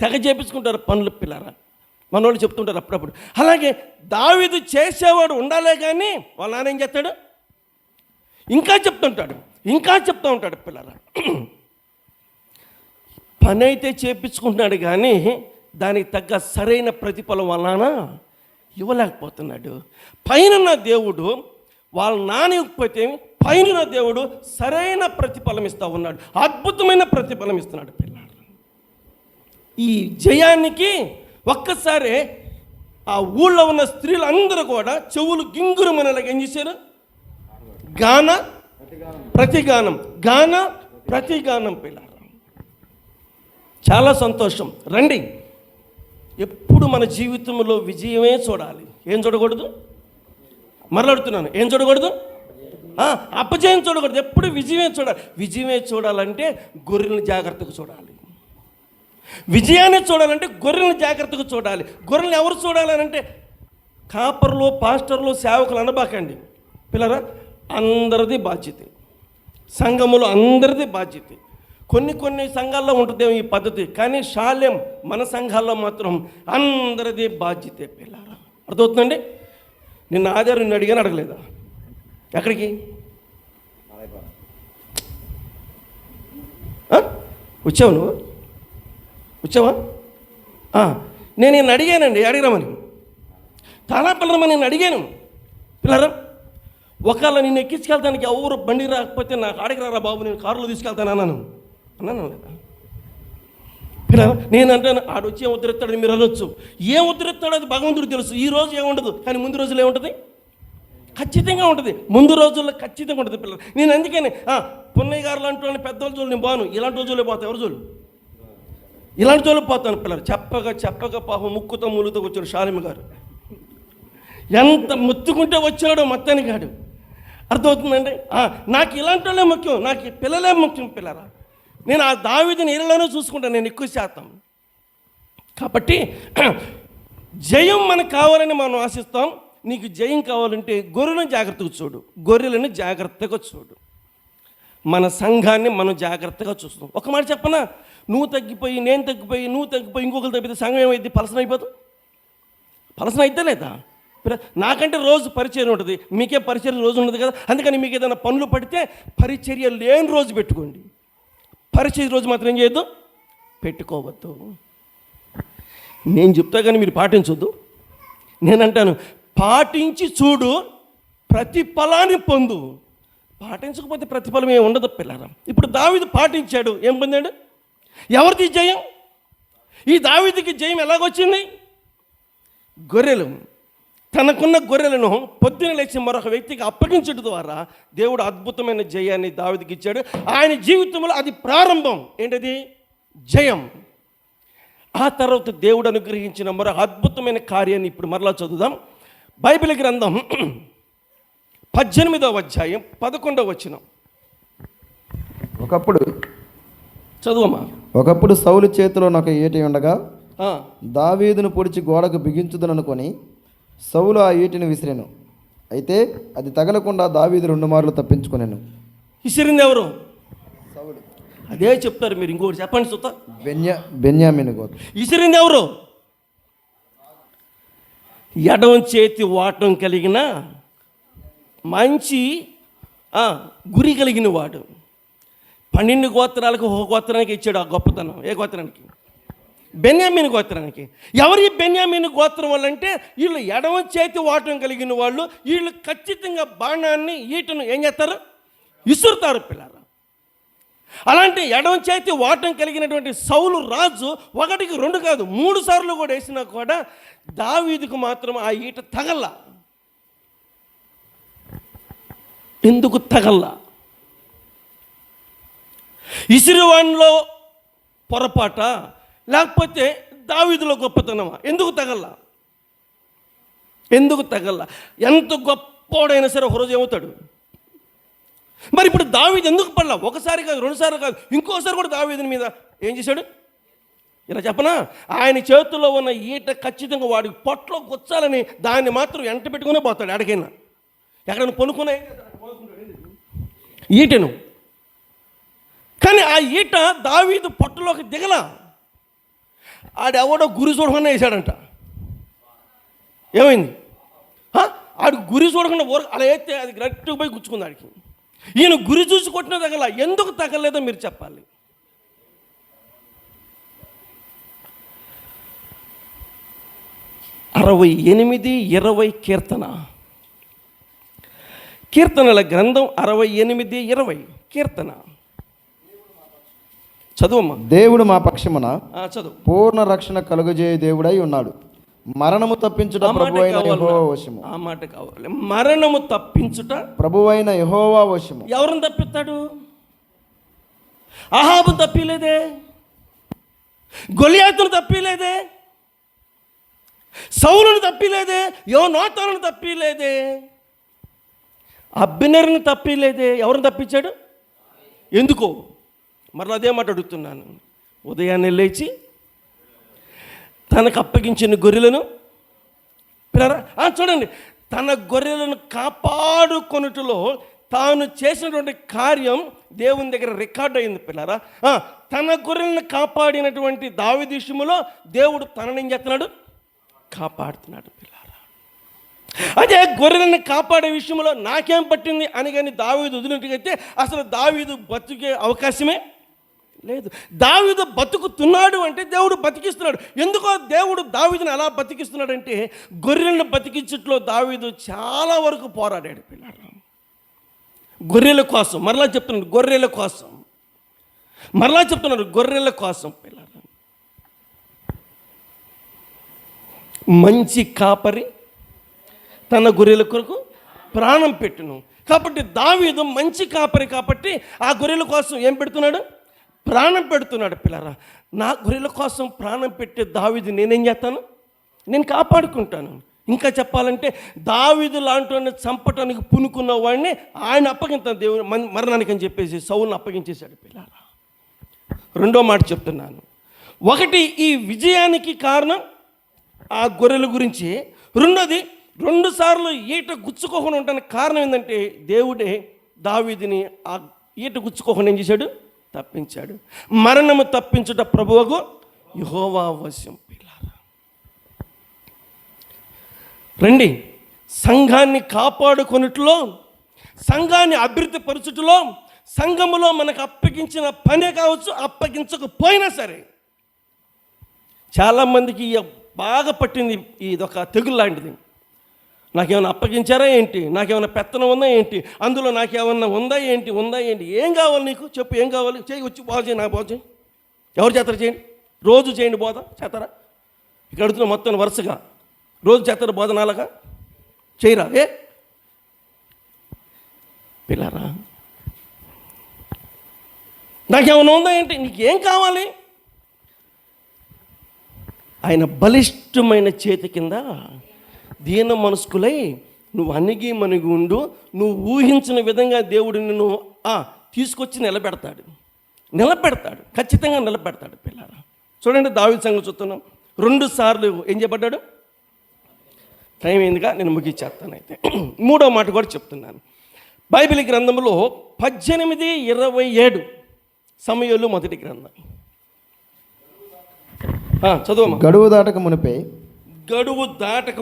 తెగ చేపించుకుంటారు పనులు పిల్లరా, మనోళ్ళు చెప్తుంటారు అప్పుడప్పుడు. అలాగే దావీదు చేసేవాడు ఉండాలే కానీ వాళ్ళ నాన్న ఏం చేస్తాడు, ఇంకా చెప్తూ ఉంటాడు పిల్లరా. పని అయితే చేపించుకుంటున్నాడు కానీ దానికి తగ్గ సరైన ప్రతిఫలం వలన ఇవ్వలేకపోతున్నాడు. పైన దేవుడు వాళ్ళ నాన్న ఇవ్వకపోతే పైన దేవుడు సరైన ప్రతిఫలం ఇస్తూ ఉన్నాడు, అద్భుతమైన ప్రతిఫలం ఇస్తున్నాడు పిల్లలు. ఈ జయానికి ఒక్కసారి ఆ ఊళ్ళో ఉన్న స్త్రీలు అందరూ కూడా చెవులు గింగురమనేలాగా ఏం చేశారు, ప్రతిగానం పిల్లలు. చాలా సంతోషం. రండి, ఎప్పుడు మన జీవితంలో విజయమే చూడాలి, ఏం చూడకూడదు. మరలాడుతున్నాను, ఏం చూడకూడదు, అపజయం చూడకూడదు, ఎప్పుడు విజయమే చూడాలి. విజయమే చూడాలంటే గొర్రెలను జాగ్రత్తగా చూడాలి. విజయాన్ని చూడాలంటే గొర్రెలను జాగ్రత్తగా చూడాలి. గొర్రెలను ఎవరు చూడాలనంటే కాపర్లు, పాస్టర్లు, సేవకులు అనబాకండి పిల్లరా. అందరిది బాధ్యత, సంఘములో అందరిది బాధ్యత. కొన్ని సంఘాల్లో ఉంటుంది ఈ పద్ధతి, కానీ శాలెం మన సంఘాల్లో మాత్రం అందరిది బాధ్యత పిల్లరా. అర్థమవుతుందండి. నిన్న ఆధారం నిన్ను అడిగాను, అడగలేదా? ఎక్కడికి వచ్చావు? నువ్వు వచ్చావా? నేను నిన్ను అడిగానండి, అడిగిరామని తాళాపల్లరమని నేను అడిగాను పిల్లరా. ఒకవేళ నిన్ను ఎక్కించుకెళ్తానికి ఎవరు బండి రాకపోతే నాకు అడిగిరారా బాబు, నేను కారులో తీసుకెళ్తాను అన్నాను లేదా పిల్లరా? నేను అంటాను ఆడొచ్చి ఏం ఉద్ధరిస్తాడని మీరు అనొచ్చు. ఏం ఉద్ధరిస్తాడో అది భగవంతుడు తెలుసు. ఈ రోజు ఏముండదు, కానీ ముందు రోజులు ఏముంటుంది, ఖచ్చితంగా ఉంటుంది. ముందు రోజుల్లో ఖచ్చితంగా ఉంటుంది పిల్లలు. నేను అందుకని పున్నయ్య గారు లాంటి వాళ్ళని పెద్దవాళ్ళ జోలు నేను బాను, ఇలాంటి రోజులే పోతాను. ఎవరి జోలు? ఇలాంటి జోలు పోతాను పిల్లలు. చెప్పగా పాపం ముక్కుతో ములుతో వచ్చాడు షాలిమ గారు. ఎంత ముత్తుకుంటే వచ్చాడో మొత్తానికి గాడు. అర్థమవుతుందండి. నాకు ఇలాంటి వాళ్ళే ముఖ్యం, నాకు పిల్లలే ముఖ్యం పిల్లరా. నేను ఆ దావీదుని ఇళ్ళలోనే చూసుకుంటాను నేను ఎక్కువ శాతం. కాబట్టి జయం మనకు కావాలని మనం ఆశిస్తాం. నీకు జయం కావాలంటే గొర్రెలను జాగ్రత్తగా చూడు, గొర్రెలను జాగ్రత్తగా చూడు. మన సంఘాన్ని మనం జాగ్రత్తగా చూస్తాం. ఒక మాట చెప్పనా, నువ్వు తగ్గిపోయి నేను తగ్గిపోయి నువ్వు తగ్గిపోయి ఇంకొకరు తగ్గితే సంఘం ఏమైంది, పలసన అయిపోదు. పలసన అయితే లేదా? నాకంటే రోజు పరిచర్య ఉంటుంది, మీకే పరిచర్య రోజు ఉండదు కదా. అందుకని మీకు ఏదైనా పనులు పడితే పరిచర్య లేని రోజు పెట్టుకోండి. పరిచర్య రోజు మాత్రం ఏం చేయొద్దు, పెట్టుకోవద్దు. నేను చెప్తా కానీ మీరు పాటించొద్దు. నేనంటాను పాటించి చూడు, ప్రతిఫలాన్ని పొందు. పాటించకపోతే ప్రతిఫలం ఏమి ఉండదు పిల్లరా. ఇప్పుడు దావీదు పాటించాడు, ఏం పొందాడు? ఎవరిది జయం? ఈ దావీదుకి జయం ఎలాగొచ్చింది? గొర్రెలు, తనకున్న గొర్రెలను పొద్దున లేచి మరొక వ్యక్తికి అప్పగించడం ద్వారా దేవుడు అద్భుతమైన జయాన్ని దావీదుకి ఇచ్చాడు. ఆయన జీవితంలో అది ప్రారంభం. ఏంటది? జయం. ఆ తర్వాత దేవుడు అనుగ్రహించిన మరొక అద్భుతమైన కార్యాన్ని ఇప్పుడు మరలా చదువుదాం. బైబిల్ గ్రంథం 18వ అధ్యాయం 11వ వచనం. ఒకప్పుడు సౌలు చేతిలో నాకు ఈటి ఉండగా దావీదును పొడిచి గోడకు బిగించుదననుకొని సౌలు ఆ ఈటిని విసిరెను. అయితే అది తగలకుండా దావీదు 2 మార్లు తప్పించుకొనెను. విసిరింది ఎవరు? సౌలు. అదే చెప్తారు మీరు. ఇంకోటి చెప్పండి సుత. బెన్యామీను గోత్రం. విసిరింది ఎవరు? ఎడమ చేతి వాటం కలిగిన మంచి గురి కలిగిన వాడు. 12 గోత్రాలకు ఒక గోత్రానికి ఇచ్చాడు ఆ గొప్పతనం. ఏ గోత్రానికి? బెన్యామీను గోత్రానికి. ఎవరి బెన్యామీను గోత్రం వాళ్ళంటే వీళ్ళు ఎడమ చేతి వాటం కలిగిన వాళ్ళు. వీళ్ళు ఖచ్చితంగా బాణాన్ని ఈటను ఏం చేస్తారు? విసురుతారు పిల్లలు. అలాంటి ఎడమ చేతి వాటం కలిగినటువంటి సౌలు రాజు 1కి 2 కాదు 3 సార్లు కూడా వేసినా కూడా దావీదుకు మాత్రం ఆ ఈట తగల. ఎందుకు తగల? ఇసిరివాణిలో పొరపాట, లేకపోతే దావీదులో గొప్పతనమా? ఎందుకు తగల? ఎంత గొప్పోడైనా సరే ఒకరోజు ఏమవుతాడు? మరి ఇప్పుడు దావీదు ఎందుకు పడలా? ఒకసారి కాదు, రెండుసార్లు కాదు, ఇంకోసారి కూడా దావీదుని మీద ఏం చేశాడు? ఇలా చెప్పనా, ఆయన చేతుల్లో ఉన్న ఈట ఖచ్చితంగా వాడికి పొట్టలో గుచ్చాలని దాన్ని మాత్రం ఎంట పెట్టుకునే పోతాడు. ఎక్కడికైనా ఎక్కడైనా పొనుకునే ఈటను. కానీ ఆ ఈట దావీదు పొట్టలోకి దిగల. ఆడెవడో గురి చూడకుండా వేసాడంట. ఏమైంది? ఆడు గురి చూడకుండా అలా వేస్తే అది గట్టిగా పోయి గుచ్చుకుంది ఆడికి. ఈయన గురి చూసి కొట్టిన తగల. ఎందుకు తగలేదో మీరు చెప్పాలి. అరవై 68-20 కీర్తనల గ్రంథం 68-20 కీర్తన చదువమ్మా. దేవుడు మా పక్షమున చదువు. పూర్ణ రక్షణ కలుగజేయ దేవుడై ఉన్నాడు. మరణము తప్పించుట ప్రభువైన యెహోవా వశము. ఆ మాట కావాలి. మరణము తప్పించుట ప్రభువైన యెహోవా వశము. ఎవరిని తప్పిస్తాడు? అహాబును తప్పిలేదే, గొలియాతును తప్పిలేదే, సౌలును తప్పిలేదే, యోనాతానును తప్పిలేదే, అబ్నెరుని తప్పిలేదే. ఎవరిని తప్పించాడు? ఎందుకో మరలా అదే మాట అడుగుతున్నాను. ఉదయాన్నే లేచి తనకు అప్పగించిన గొర్రెలను చూడండి, తన గొర్రెలను కాపాడుకొనుటలో తాను చేసినటువంటి కార్యం దేవుని దగ్గర రికార్డ్ అయింది పిల్లరా. తన గొర్రెలను కాపాడినటువంటి దావీదు విషయంలో దేవుడు తనని ఏం చేస్తున్నాడు? కాపాడుతున్నాడు పిల్లారా. అదే గొర్రెలను కాపాడే విషయంలో నాకేం పట్టింది అని కానీ దావీదు వదిలినట్టుగైతే అసలు దావీదు బతికే అవకాశమే లేదు. దావీదు బతుకుతున్నాడు అంటే దేవుడు బతికిస్తున్నాడు. ఎందుకో దేవుడు దావీదుని ఎలా బతికిస్తున్నాడంటే గొర్రెలను బతికించట్లో దావీదు చాలా వరకు పోరాడాడు పిల్లారా. గొర్రెల కోసం, మరలా చెప్తున్నాడు, గొర్రెల కోసం, మరలా చెప్తున్నాడు, గొర్రెల కోసం పిల్లారా. మంచి కాపరి తన గొర్రెల కొరకు ప్రాణం పెట్టును. కాబట్టి దావీదు మంచి కాపరి కాబట్టి ఆ గొర్రెల కోసం ఏం పెడుతున్నాడు? ప్రాణం పెడుతున్నాడు పిల్లరా. నా గొర్రెల కోసం ప్రాణం పెట్టే దావీదు నేనేం చేస్తాను? నేను కాపాడుకుంటాను. ఇంకా చెప్పాలంటే దావీదు లాంటి చంపటానికి పూనుకున్న వాడిని ఆయన అప్పగింతాను దేవుడు మరణానికి అని చెప్పేసి సౌలును అప్పగించేశాడు పిల్లరా. రెండో మాట చెప్తున్నాను. ఒకటి, ఈ విజయానికి కారణం ఆ గొర్రెల గురించి. రెండోది, 2 సార్లు ఈట గుచ్చుకోకుండా ఉండడానికి కారణం ఏంటంటే దేవుడే దావీదుని ఆ ఈట గుచ్చుకోకుండా ఏం చేశాడు? తప్పించాడు. మరణము తప్పించుట ప్రభువుకు యెహోవా వశం పిల్లారా. రండి, సంఘాన్ని కాపాడుకొనుటలో, సంఘాన్ని అభివృద్ధి పరచుటలో, సంఘములో మనకు అప్పగించిన పనే కావచ్చు, అప్పగించకపోయినా సరే చాలామందికి బాగా పట్టింది ఇదొక తెగులు లాంటిది. నాకేమైనా అప్పగించారా ఏంటి? నాకేమైనా పెత్తనం ఉందా ఏంటి? అందులో నాకేమన్నా ఉందా ఏంటి? ఏం కావాలి నీకు? చెప్పు, ఏం కావాలి? చేయి, వచ్చి బాగు చేయి, నాకు బాగు చేయి. ఎవరు చేస్తారు? చేయండి, రోజు చేయండి బోధ. చేస్తారా? ఇక్కడ అడుగుతున్నా మొత్తం వరుసగా రోజు చేస్తారు బోధ. నాలుగా చేయరా? పిల్లరా, నాకేమైనా ఉందా ఏంటి? నీకేం కావాలి? ఆయన బలిష్టమైన చేతి కింద దీన మనస్కులై నువ్వు అణిగి మణిగి ఉండు. నువ్వు ఊహించిన విధంగా దేవుడు నిన్ను తీసుకొచ్చి నిలబెడతాడు, ఖచ్చితంగా నిలబెడతాడు పిల్లారా. చూడండి, దావీదు సంగతి చూస్తున్నాం. 2 సార్లు ఏం చేయబడ్డాడు? టైం అయిందిగా, నేను ముగిచ్చేస్తాను. అయితే 3వ మాట కూడా చెప్తున్నాను. బైబిల్ గ్రంథంలో 18-27 సమూయేలు మొదటి గ్రంథం చదువు. గడువు దాటక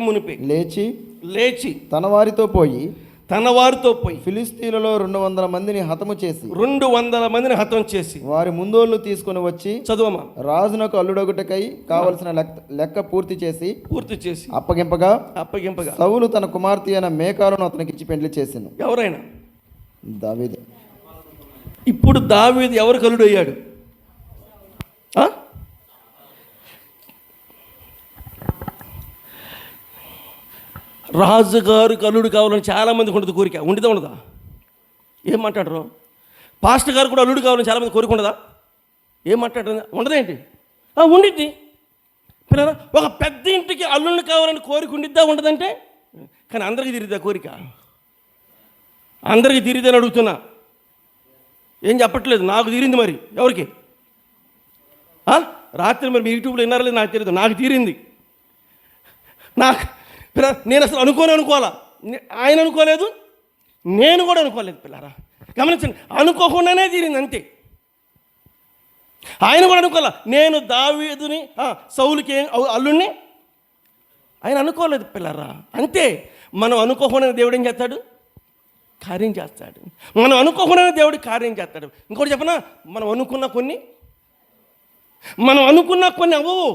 మునిపే లేచి తన వారితో పోయి ఫిలిస్తీన్లలో 200 మందిని హతము చేసి వారి ముందోళ్ళు తీసుకొని వచ్చి చదువమా రాజునకు అల్లుడొకటకై కావలసిన లెక్క పూర్తి చేసి అప్పగింపగా సౌలు తన కుమార్తె అయిన మేకాలును అతనికి ఇచ్చి పెండ్లి చేసింది. ఎవరైనా? దావీదు. ఇప్పుడు దావీదు ఎవరికి అల్లుడు అయ్యాడు? రాజుగారికి అల్లుడు కావాలని చాలామందికి ఉండదు కోరిక. ఉండదా? ఏం మాట్లాడరు? పాస్టర్ గారు కూడా అల్లుడు కావాలని చాలామంది కోరిక ఉండదా? ఏం మాట్లాడరు? ఉండదేంటి? ఉండిద్ది పిల్లరా. ఒక పెద్ద ఇంటికి అల్లుడిని కావాలని కోరిక ఉండిద్దా? ఉండదంటే. కానీ అందరికీ తీరిద్దా కోరిక? అందరికీ తీరిద్దని అడుగుతున్నా. ఏం చెప్పట్లేదు, నాకు తీరింది. మరి ఎవరికి? రాత్రి మరి మీ యూట్యూబ్లో విన్నారో లేదు నాకు తెలియదు, నాకు తీరింది. నేను అసలు అనుకోవాలా, ఆయన అనుకోలేదు, నేను కూడా అనుకోలేదు. పిల్లారా గమనించండి, అనుకోకుండానే తీరింది అంతే. ఆయన కూడా అనుకోవాలా, నేను దావీదుని సౌలుకి అల్లుడిని ఆయన అనుకోలేదు. పిల్లారా అంతే. మనం అనుకోకుండా దేవుడు ఏం చేస్తాడు? కార్యం చేస్తాడు. మనం అనుకోకుండా దేవుడు కార్యం చేస్తాడు. ఇంకోటి చెప్పనా, మనం అనుకున్న కొన్ని అవ్వవు.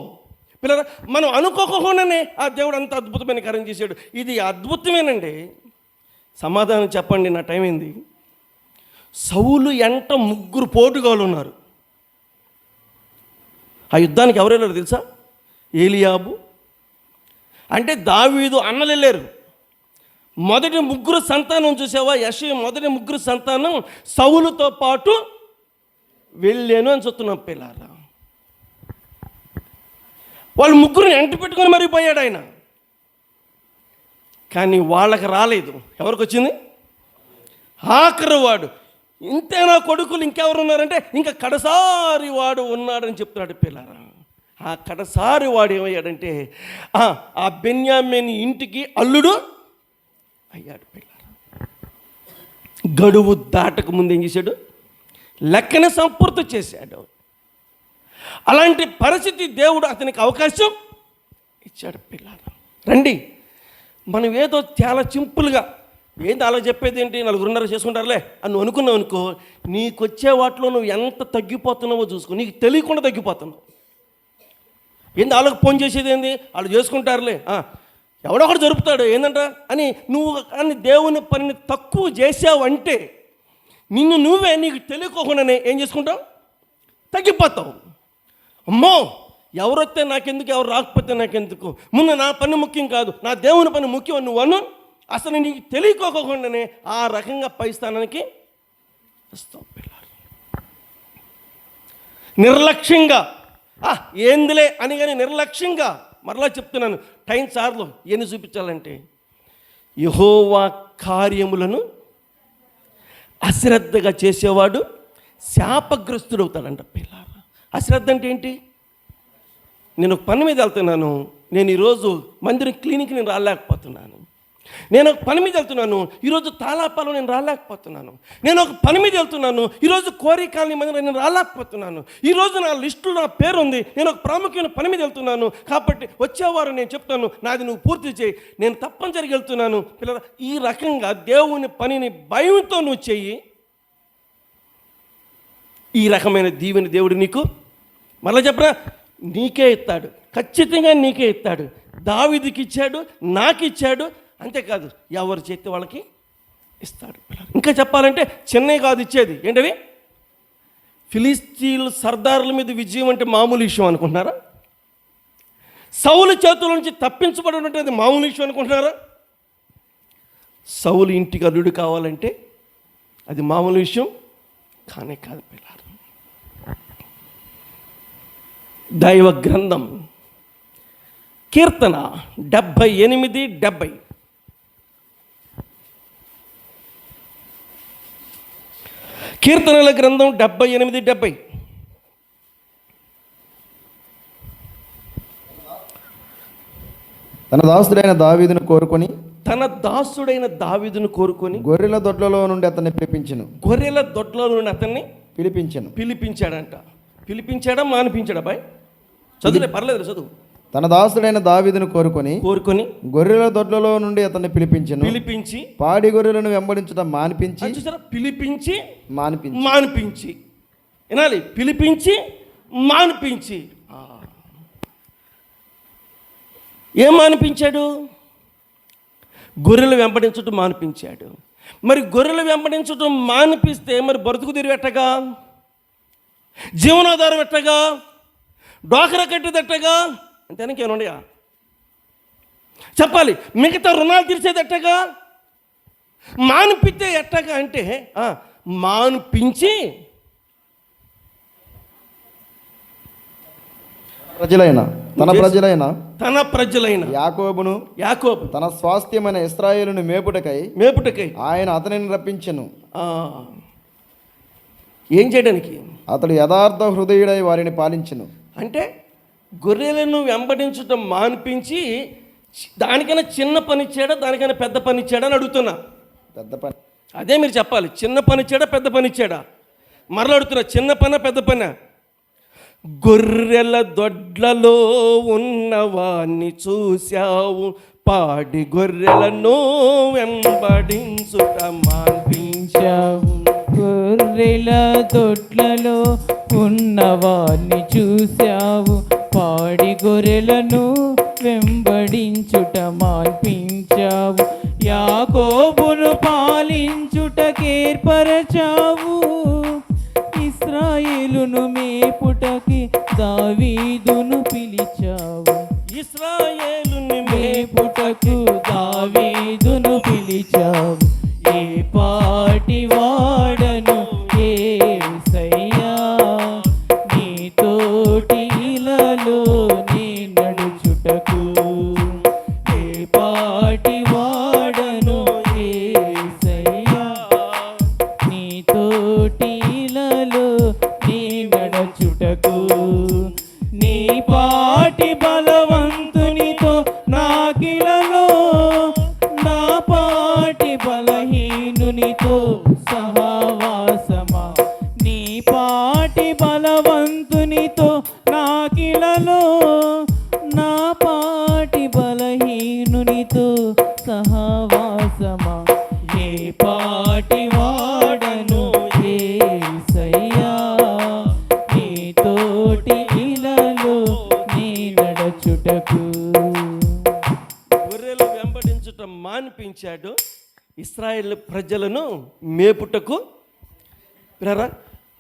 పిల్లరా మనం అనుకోకుండానే ఆ దేవుడు అంత అద్భుతమైన కార్యం చేశాడు. ఇది అద్భుతమేనండి. సమాధానం చెప్పండి, నా టైం అయింది. సౌలు ఎంట 3 పోటుగాళ్ళు ఉన్నారు. ఆ యుద్ధానికి ఎవరు వెళ్ళారు తెలుసా? ఏలియాబు, అంటే దావీదు అన్నలు వెళ్ళారు. మొదటి 3 సంతానం చూసావా? యెషయా మొదటి 3 సంతానం సౌలుతో పాటు వెళ్ళాను అని చెప్తున్నాం. పిల్లారా వాళ్ళు 3 ఎంట పెట్టుకొని మరీ పోయాడు ఆయన. కానీ వాళ్ళకి రాలేదు. ఎవరికి వచ్చింది? ఆఖరి వాడు. ఇంతేనా కొడుకులు ఇంకెవరు ఉన్నారంటే ఇంకా కడసారి వాడు ఉన్నాడని చెప్తున్నాడు. పిల్లారా ఆ కడసారి వాడు ఏమయ్యాడంటే ఆ బెన్యామీను ఇంటికి అల్లుడు అయ్యాడు. పిల్లారా గడువు దాటక ముందు ఏం చేశాడు? లెక్కన సంపూర్తి చేశాడు. అలాంటి పరిస్థితి దేవుడు అతనికి అవకాశం ఇచ్చాడు. పిల్లారా రండి, మనం ఏదో చాలా సింపుల్గా ఏంటి అలా చెప్పేది ఏంటి, 4 చేసుకుంటారులే అని నువ్వు అనుకున్నావు అనుకో, నీకు వచ్చే వాటిలో నువ్వు ఎంత తగ్గిపోతున్నావో చూసుకో. నీకు తెలియకుండా తగ్గిపోతున్నావు. ఏంది వాళ్ళకి ఫోన్ చేసేది ఏంది, వాళ్ళు చేసుకుంటారులే, ఎవడొకడు జరుపుతాడు ఏందంట అని నువ్వు కానీ దేవుని పనిని తక్కువ చేసావంటే నువ్వే నీకు తెలియకోకుండానే ఏం చేసుకుంటావు? తగ్గిపోతావు. అమ్మో ఎవరొస్తే నాకెందుకు, ఎవరు రాకపోతే నాకెందుకు, ముందు నా పని ముఖ్యం కాదు, నా దేవుని పని ముఖ్యం నువ్వు అను. అసలు నీకు తెలియకోకుండానే ఆ రకంగా పై స్థానానికి వస్తావు. పిల్లలు నిర్లక్ష్యంగా ఏందిలే అని కానీ నిర్లక్ష్యంగా, మరలా చెప్తున్నాను, టైం సార్లు ఎన్ని చూపించాలంటే యెహోవా కార్యములను అశ్రద్ధగా చేసేవాడు శాపగ్రస్తుడవుతాడంట. పిల్లారా అశ్రద్ధ అంటే ఏంటి? నేను ఒక పని మీద వెళ్తున్నాను, నేను ఈరోజు మందిరం క్లినిక్ నేను రాలేకపోతున్నాను, నేను ఒక పని మీద వెళ్తున్నాను, ఈరోజు తాళాపాలు నేను రాలేకపోతున్నాను, నేను ఒక పని మీద వెళ్తున్నాను, ఈరోజు కోరికాలని మందిరం నేను రాలేకపోతున్నాను, ఈరోజు నా లిస్టులో నా పేరు ఉంది, నేను ఒక ప్రాముఖ్యమైన పని మీద వెళ్తున్నాను, కాబట్టి వచ్చేవారు నేను చెప్తాను నాది నువ్వు పూర్తి చేయి, నేను తప్పనిసరిగా వెళ్తున్నాను. పిల్లల ఈ రకంగా దేవుని పనిని భయంతో నువ్వు చెయ్యి. ఈ రకమైన దీవెని దేవుడు నీకు మరలా చెప్పరా నీకే ఇస్తాడు, ఖచ్చితంగా నీకే ఇస్తాడు. దావీదుకి ఇచ్చాడు, నాకు ఇచ్చాడు. అంతేకాదు ఎవరు చేస్తే వాళ్ళకి ఇస్తాడు. ఇంకా చెప్పాలంటే చెన్నై కాదు ఇచ్చేది, ఏంటవి ఫిలిస్తీన్ల సర్దారుల మీద విజయం అంటే మామూలు విషయం అనుకుంటున్నారా? సౌలు చేతుల నుంచి తప్పించబడి అది మామూలు విషయం అనుకుంటున్నారా? సౌలు ఇంటికి అల్లుడు కావాలంటే అది మామూలు విషయం కానే కాదు. పిల్లలు దైవ గ్రంథం కీర్తన 78:70 కీర్తనల గ్రంథం 78:70 తన దాసుడైన దావీదును కోరుకొని గొర్రెల దొడ్లలో నుండి అతన్ని పిలిపించాడంట. పిలిపించాడా మానిపించాడా? బాయ్ చదువులే పర్లేదు, చదువు. తన దాసుడైన దావీదును కోరుకొని గొర్రెల దొడ్లలో నుండి అతన్ని పిలిపించి పాడి గొర్రెలను వెంబడించడం మానిపించి, చూసారా, మానిపించి వినాలి, పిలిపించి మానిపించి. ఏం మానిపించాడు? గొర్రెలు వెంబడించడం మానిపించాడు. మరి గొర్రెలు వెంబడించడం మానిపిస్తే మరి బ్రతుకు తీరు ఎట్టగా, జీవనాధారం ఎట్టగా, డోకరా కట్టేదట్టగా, అంతేనాకేమన్నాయా చెప్పాలి, మిగతా రుణాలు తీర్చేది ఎట్టగా, మానిపిస్తే ఎట్టగా అంటే మానిపించి తన ప్రజలైన యాకోబు తన స్వాస్థ్యమైన ఇశ్రాయేలును మేపుటకై మేపుటకై ఆయన అతనిని రప్పించెను. ఏం చేయడానికి? అతడు యథార్థ హృదయుడై వారిని పాలించును. అంటే గొర్రెలను వెంబడించడం మాన్పించి దానికైనా చిన్న పని ఇచ్చాడా, దానికైనా పెద్ద పని ఇచ్చాడా అని అడుగుతున్నా. పెద్ద పని. అదే మీరు చెప్పాలి. చిన్న పని ఇచ్చాడా, పెద్ద పని ఇచ్చాడా? మరలా అడుగుతున్నా, చిన్న పనా పెద్ద పనా? గొర్రెల దొడ్లలో ఉన్నవాన్ని చూశావు, పాడి గొర్రెలను వెంబడించుట మాన్పించావు. గొర్రెల దొడ్లలో ఉన్నవాన్ని చూశావు, పాడి గొర్రెలను వెంబడించుట మాన్పించావు. యాకోబును పాలించుటకేర్పరచావు, ఇశ్రాయేలును మేపుటకి దావీదును పిలిచావు. ఇశ్రాయేలుని మేపుటకు దావీదును పిలిచావు. ఏ పాటి వాడను యేసయ్యా, నీ తోటి ఇలలో నీ నడుచుటకు. ఏ పాటి వాడను యేసయ్యా, నీ తోటి ఇలలో నీ నడుచుటకు. నీ పాటి బలవంతునితో నాకిలలో, నా పాటి బలహీనునితో సహవాసమా. నీ పాటి బలవంతునితో నాకిలలో, నా పాటి బలహీనునితో సహవాసమా. ఏ పాటి వాడను యేసయ్యా, నీ తోటి ఇలలో నీ నడచుటకు. గొర్రెలు వెంబడించటం మాన్పించాడు, ఇశ్రాయేల్ ప్రజలను మేపుటకు. వినరా,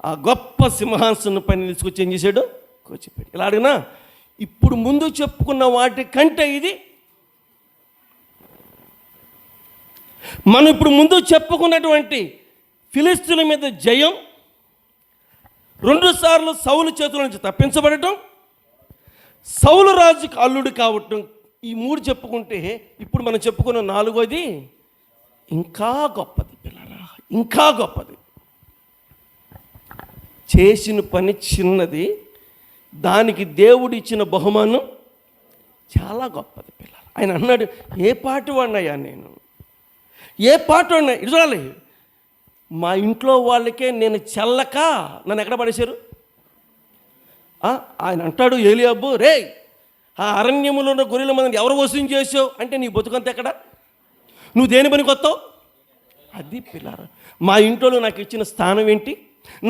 ఆ గొప్ప సింహాసనం పైన తీసుకొచ్చి ఏం చేశాడు? కూర్చోపెట్టి. ఇలా అడిగినా, ఇప్పుడు ముందు చెప్పుకున్న వాటి కంటే ఇది, మనం ఇప్పుడు ముందు చెప్పుకున్నటువంటి ఫిలిష్తీయుల మీద జయం, 2 సార్లు సౌలు చేతుల నుంచి తప్పించబడటం, సౌలు రాజుకు అల్లుడు కావటం, ఈ 3 చెప్పుకుంటే ఇప్పుడు మనం చెప్పుకున్న 4వది ఇంకా గొప్పది పిల్లరా, ఇంకా గొప్పది. చేసిన పని చిన్నది, దానికి దేవుడు ఇచ్చిన బహుమానం చాలా గొప్పది పిల్లరా. ఆయన అన్నాడు, ఏ పాటు వాడినయ్యా నేను, ఏ పాటు వాడినా. ఇది చూడాలి, మా ఇంట్లో వాళ్ళకే నేను చెల్లక నన్ను ఎక్కడ పడేశారు. ఆయన అంటాడు ఏలియాబు, రే ఆ అరణ్యములో ఉన్న గొర్రెల మందిని ఎవరు వసూలు చేసావు అంటే, నీ బతుకంత ఎక్కడ, నువ్వు దేని పనికి వస్తావు? అది పిల్లారా, మా ఇంట్లో నాకు ఇచ్చిన స్థానం ఏంటి,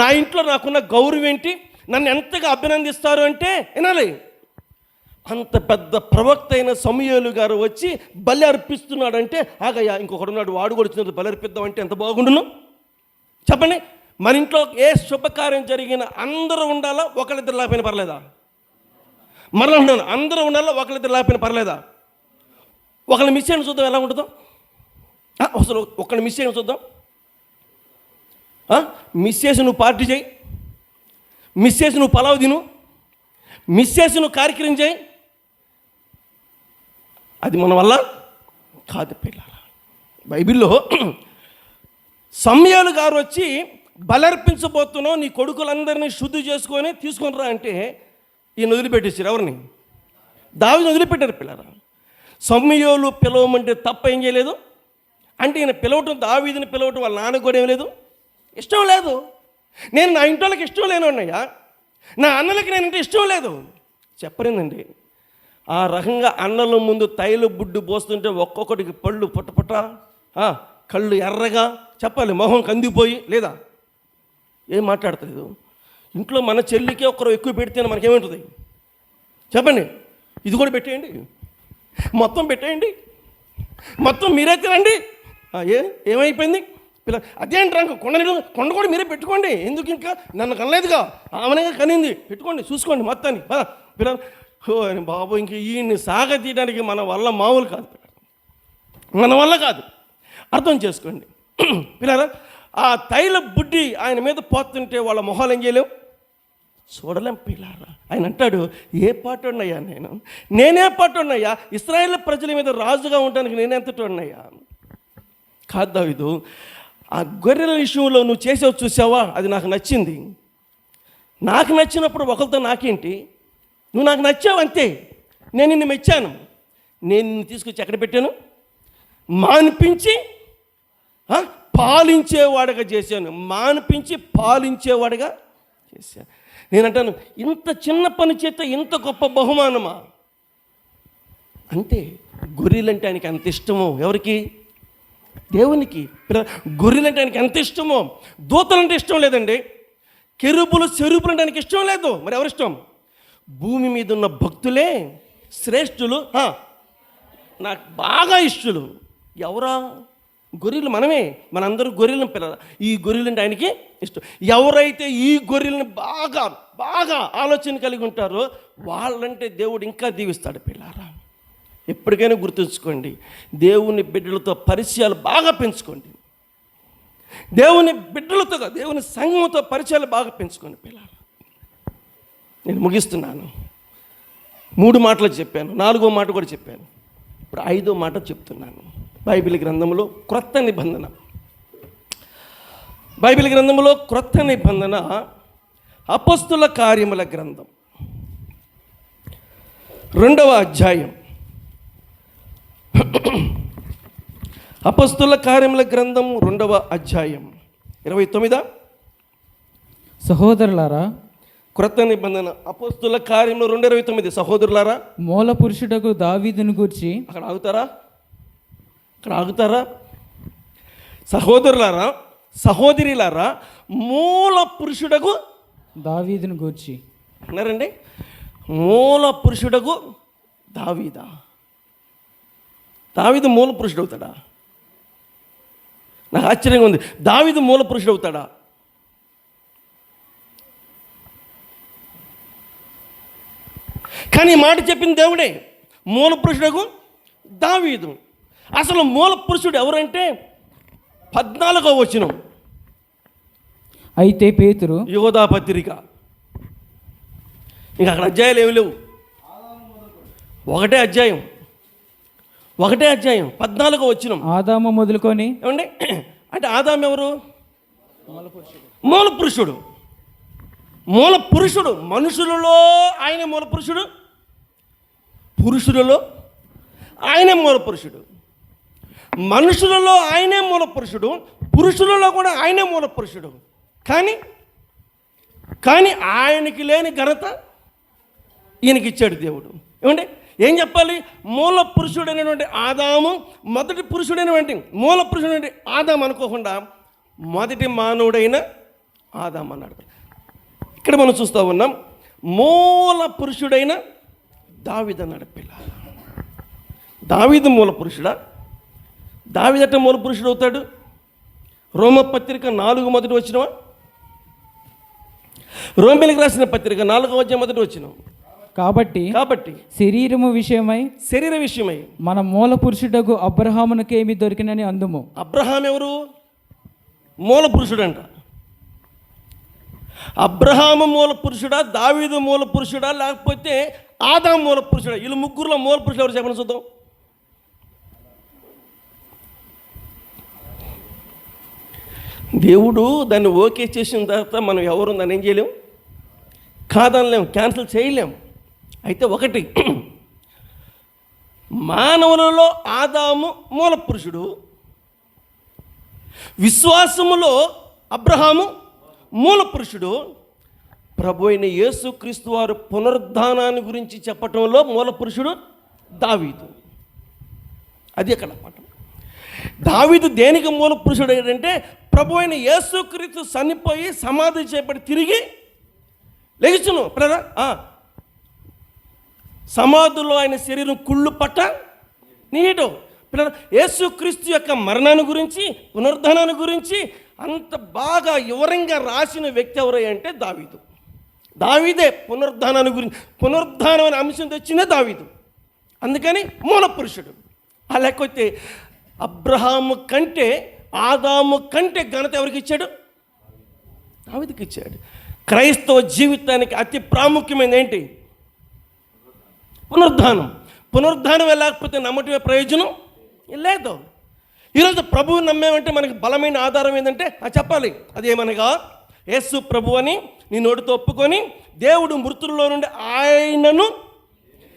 నా ఇంట్లో నాకున్న గౌరవం ఏంటి, నన్ను ఎంతగా అభినందిస్తారు అంటే వినాలి. అంత పెద్ద ప్రవక్త అయిన సమూయేలు గారు వచ్చి బలి అర్పిస్తున్నాడంటే, ఆగయ్యా ఇంకొకడు ఉన్నాడు, వాడు కూడా వచ్చినట్టు బలి అర్పిద్దాం అంటే ఎంత బాగుండును చెప్పండి. మన ఇంట్లో ఏ శుభకార్యం జరిగిన అందరూ ఉండాలా, ఒకళ్ళిద్దరు లేకపోయినా పర్లేదా? మరలా ఉన్నాను, అందరూ ఉండాలా, ఒకళ్ళిద్దరు లేకపోయినా పర్లేదా? ఒకళ్ళని మిస్ అయిన చూద్దాం ఎలా ఉంటుందో. అసలు ఒకళ్ళని మిస్ అయిన చూద్దాం. మిస్ చేసి నువ్వు పార్టీ చేయి, మిస్ చేసి నువ్వు పలావ్ తిను, మిస్ చేసి నువ్వు కార్యక్రమం చేయి, అది మన వల్ల కాదు పిల్లల. బైబిల్లో సమూయేలు గారు వచ్చి బలర్పించబోతున్నావు, నీ కొడుకులందరినీ శుద్ధి చేసుకొని తీసుకొని రా అంటే ఈయన వదిలిపెట్టేసారు. ఎవరిని? దావీదుని వదిలిపెట్టారు పిల్లరా. సమూయేలు పిలవమంటే తప్ప ఏం చేయలేదు అంటే, ఈయన పిలవటం, దావీదుని పిలవటం వాళ్ళ నాన్నకు కూడా ఏం లేదు, ఇష్టం లేదు. నేను నా ఇంట్లోకి ఇష్టం లేను అన్నయ్యా, నా అన్నలకి నేనంటే ఇష్టం లేదు చెప్పరిందండి. ఆ రకంగా అన్నల ముందు తైల బుడ్డు పోస్తుంటే ఒక్కొక్కటికి పళ్ళు పుట్టపుట్ట, కళ్ళు ఎర్రగా, చెప్పాలి మొహం కందిపోయి, లేదా ఏం మాట్లాడతలేదు. ఇంట్లో మన చెల్లికి ఒకరు ఎక్కువ పెడితే మనకేమవుతుంది చెప్పండి? ఇది కూడా పెట్టేయండి, మొత్తం పెట్టేయండి, మొత్తం మీరే తినండి. ఏమైపోయింది పిల్ల? అదేంటి రంగు కొండ కూడా మీరే పెట్టుకోండి, ఎందుకు ఇంకా నన్ను కనలేదుగా, ఆమెనగా కనింది, పెట్టుకోండి, చూసుకోండి మొత్తాన్ని పిల్లలు. అని బాబు, ఇంక ఈయన్ని సాగతీయడానికి మన వల్ల మామూలు కాదు, మన వల్ల కాదు. అర్థం చేసుకోండి పిల్లరా. ఆ తైల బుడ్డి ఆయన మీద పోతుంటే వాళ్ళ మొహాలు ఏం చేయలేవు, చూడలేం పిల్లారా. ఆయన అంటాడు, ఏ పాటు ఉన్నాయా నేనే పాటు ఉన్నాయా, ఇశ్రాయేల్ ప్రజల మీద రాజుగా ఉండడానికి నేనెంతటి ఉన్నాయా? కాదు దావీదు, ఆ గొర్రెల విషయంలో నువ్వు చేసావు చూసావా, అది నాకు నచ్చింది. నాకు నచ్చినప్పుడు ఒకరితో నాకేంటి, నువ్వు నాకు నచ్చావు అంతే. నేను నిన్ను మెచ్చాను. నేను నిన్ను తీసుకొచ్చి ఎక్కడ పెట్టాను, మాన్పించి పాలించేవాడుగా చేశాను. మాన్పించి పాలించేవాడుగా చేశాను. నేనంటాను, ఇంత చిన్న పని చేత ఇంత గొప్ప బహుమానమా? అంతే. గొర్రెలంటే ఆయనకి అంత ఇష్టమో. ఎవరికి? దేవునికి. గొర్రెలంటే ఆయనకి ఎంత ఇష్టమో. దూతలంటే ఇష్టం లేదండి. కెరూబులు చెరూబులు అంటే ఆయనకి ఇష్టం లేదు. మరి ఎవరిష్టం? భూమి మీద ఉన్న భక్తులే శ్రేష్ఠులు, నాకు బాగా ఇష్టలు. ఎవరా? గొర్రెలు మనమే. మనందరూ గొర్రెలను పిల్లల. ఈ గొర్రెలంటే ఆయనకి ఇష్టం. ఎవరైతే ఈ గొర్రెలను బాగా బాగా ఆలోచన కలిగి ఉంటారో వాళ్ళంటే దేవుడు ఇంకా దీవిస్తాడు. పిల్లారా, ఎప్పటికైనా గుర్తుంచుకోండి, దేవుని బిడ్డలతో పరిచయాలు బాగా పెంచుకోండి. దేవుని బిడ్డలతో, దేవుని సంఘంతో పరిచయాలు బాగా పెంచుకోండి పిల్లలు. నేను ముగిస్తున్నాను. 3 మాటలు చెప్పాను, 4వ మాట కూడా చెప్పాను. ఇప్పుడు 5వ మాట చెప్తున్నాను. బైబిల్ గ్రంథంలో క్రొత్త నిబంధన. బైబిల్ గ్రంథంలో క్రొత్త నిబంధన అపొస్తలుల కార్యముల గ్రంథం 2వ అధ్యాయం. అపొస్తలుల కార్యముల గ్రంథం 2వ అధ్యాయం 29. సహోదరులారా, క్రొత్త నిబంధన అపొస్తలుల కార్యములు 2:29. సహోదరులారా, మూల పురుషుడకు దావీదును గూర్చి. అక్కడ ఆగుతారా? సహోదరులారా, సహోదరిలారా, మూల పురుషుడకు దావీదును గూర్చి అన్నారండి. మూల పురుషుడకు దావీదా? దావీదు మూల పురుషుడు అవుతాడా? నాకు ఆశ్చర్యంగా ఉంది. దావీదు మూల పురుషుడు అవుతాడా? కానీ మాట చెప్పింది దేవుడే. మూల పురుషుడకు దావీదు. అసలు మూల పురుషుడు ఎవరంటే 14వ వచనం. అయితే పేతురు, యోధా పత్రిక. ఇంకా అక్కడ అధ్యాయాలు ఏమి లేవు. ఒకటే అధ్యాయం 14వ వచనం. ఆదాము మొదలుకొని. ఏమండి అంటే ఆదాము ఎవరు? మూల పురుషుడు. మూల పురుషుడు. మనుషులలో ఆయన మూల పురుషుడు, పురుషులలో ఆయనే మూల పురుషుడు. మనుషులలో ఆయనే మూల పురుషుడు, పురుషులలో కూడా ఆయనే మూల పురుషుడు. కానీ ఆయనకి లేని ఘనత ఈయనకి ఇచ్చాడు దేవుడు. ఏమంటే ఏం చెప్పాలి? మూల పురుషుడైనటువంటి ఆదాము, మొదటి పురుషుడైనటువంటి మూల పురుషుడైన ఆదాము అనుకోకుండా మొదటి మానవుడైన ఆదాము అన్నాడు. ఇక్కడ మనం చూస్తూ ఉన్నాం, మూల పురుషుడైన దావీదు అన్నాడు. పిల్లలు, దావీదు మూల పురుషుడా? దావీదట మూల పురుషుడు అవుతాడు. రోమపత్రిక 4 మొదటి వచనమా? రోమిలికి రాసిన పత్రిక 4వ అధ్యాయం మొదటి వచనం. కాబట్టి శరీర విషయమై మన మూల పురుషుడకు అబ్రహామునకేమి దొరికినని అందుము. అబ్రహాం ఎవరు? మూల పురుషుడంట. అబ్రహాము మూల పురుషుడా, దావీదు మూల పురుషుడా, లేకపోతే ఆదాము మూల పురుషుడా? వీళ్ళు ముగ్గురులో మూల పురుషుడు ఎవరు చెప్పండి చూద్దాం. దేవుడు దాన్ని ఓకే చేసిన తర్వాత మనం ఎవరు దాన్ని ఏం చేయలేం, కాదనలేం, క్యాన్సిల్ చేయలేం. అయితే ఒకటి, మానవులలో ఆదాము మూల పురుషుడు, విశ్వాసములో అబ్రహాము మూల పురుషుడు, ప్రభు అయిన యేసుక్రీస్తు వారు పునరుద్ధానాన్ని గురించి చెప్పటంలో మూల పురుషుడు దావీదు. అది అక్కడ అన్నమాట. దావీదు దేనికి మూల పురుషుడు ఏంటంటే, ప్రభు అయిన యేసుక్రీస్తు చనిపోయి సమాధి చేపట్టి తిరిగి లెగుచును ప్రదా సమాధిలో ఆయన శరీరం కుళ్ళు పట్ట నీయటం. యేసుక్రీస్తు యొక్క మరణాన్ని గురించి, పునరుద్ధానాన్ని గురించి అంత బాగా వివరంగా రాసిన వ్యక్తి ఎవరై అంటే దావీదు. దావీదే పునరుద్ధానాన్ని గురించి, పునరుద్ధానం అనే అంశం తెచ్చిందే దావీదు. అందుకని మూల పురుషుడు. ఆ లేకపోతే అబ్రహాము కంటే, ఆదాము కంటే ఘనత ఎవరికి ఇచ్చాడు? దావీదుకి ఇచ్చాడు. క్రైస్తవ జీవితానికి అతి ప్రాముఖ్యమైనది ఏంటి? పునరుద్ధానం. పునరుద్ధానం లేకపోతే నమ్మటమే ప్రయోజనం లేదు. ఈరోజు ప్రభువు నమ్మేమంటే మనకి బలమైన ఆధారం ఏంటంటే చెప్పాలి. అదేమనగా యేసు ప్రభు అని నీ నోటితో ఒప్పుకొని దేవుడు మృతుల్లో నుండి ఆయనను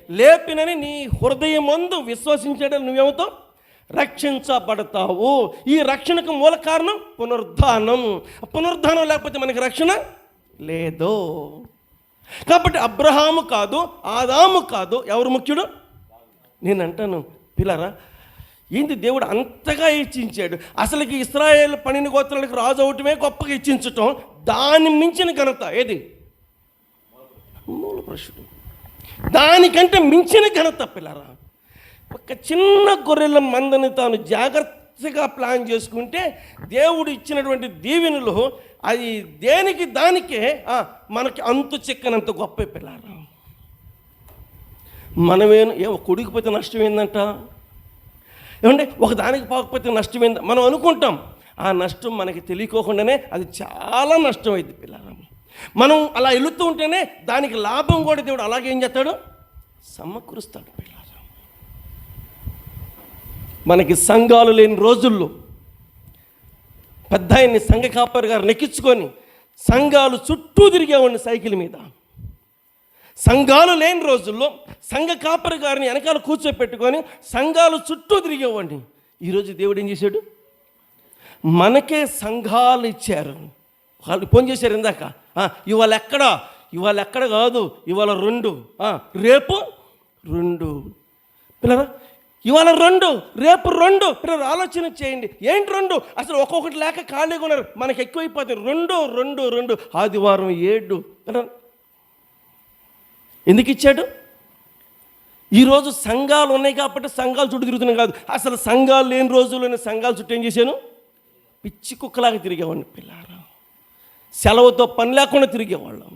లేపినని నీ హృదయమందు విశ్వసించడం నువ్వేమవుతో రక్షించబడతావు. ఈ రక్షణకు మూల కారణం పునరుద్ధానం. పునరుద్ధానం లేకపోతే మనకి రక్షణ లేదు. కాబట్టి అబ్రహాము కాదు, ఆదాము కాదు, ఎవరు ముఖ్యుడు? నేను అంటాను పిల్లరా, ఏంది దేవుడు అంతగా హెచ్చించాడు? అసలుకి ఇశ్రాయేలు 12 గోత్రాలకు రాజు అవటమే గొప్పగా హెచ్చించటం, దాన్ని మించిన ఘనత ఏది? మూల పురుషుడు. దానికంటే మించిన ఘనత పిల్లరా. ఒక చిన్న గొర్రెల మందని తాను జాగ్రత్తగా ప్లాన్ చేసుకుంటే దేవుడు ఇచ్చినటువంటి దీవెనలు అది దేనికి దానికే మనకి అంతు చిక్కనంత గొప్ప పిల్లరా. మనమేను కొడుకుపోతే నష్టం ఏందంట? ఏమంటే ఒక దానికి పోకపోతే నష్టం ఏంది మనం అనుకుంటాం. ఆ నష్టం మనకి తెలియకోకుండానే అది చాలా నష్టం అయింది పిల్లరా. మనం అలా వెళుతూ ఉంటేనే దానికి లాభం కూడా దేవుడు అలాగే ఏం చేస్తాడు? సమకూరుస్తాడు పిల్లరా. మనకి సంఘాలు లేని రోజుల్లో పెద్ద ఆయన్ని సంఘ కాపరి గారు నెక్కించుకొని సంఘాలు చుట్టూ తిరిగేవాడిని సైకిల్ మీద. సంఘాలు లేని రోజుల్లో సంఘ కాపరి గారిని వెనకాల కూర్చోపెట్టుకొని సంఘాలు చుట్టూ తిరిగేవాడిని. ఈరోజు దేవుడు ఏం చేశాడు? మనకే సంఘాలు ఇచ్చారు. వాళ్ళు ఫోన్ చేశారు ఇందాక, ఇవాళ ఎక్కడ కాదు, ఇవాళ 2, రేపు 2 పిల్లరా. ఇవాళ 2, రేపు 2 పిల్లలు ఆలోచన చేయండి. ఏంటి 2? అసలు ఒక్కొక్కటి లేక ఖాళీగా ఉన్నారు. మనకి ఎక్కువైపోతుంది. 2 ఆదివారం 7 పిల్లలు. ఎందుకు ఇచ్చాడు? ఈరోజు సంఘాలు ఉన్నాయి కాబట్టి సంఘాల చుట్టూ తిరుగుతున్నాం కాదు. అసలు సంఘాలు లేని రోజుల్లోనే సంఘాల చుట్టూ ఏం చేశాను? పిచ్చి కుక్కలాగా తిరిగేవాడిని పిల్లారా. సెలవుతో పని లేకుండా తిరిగేవాళ్ళం.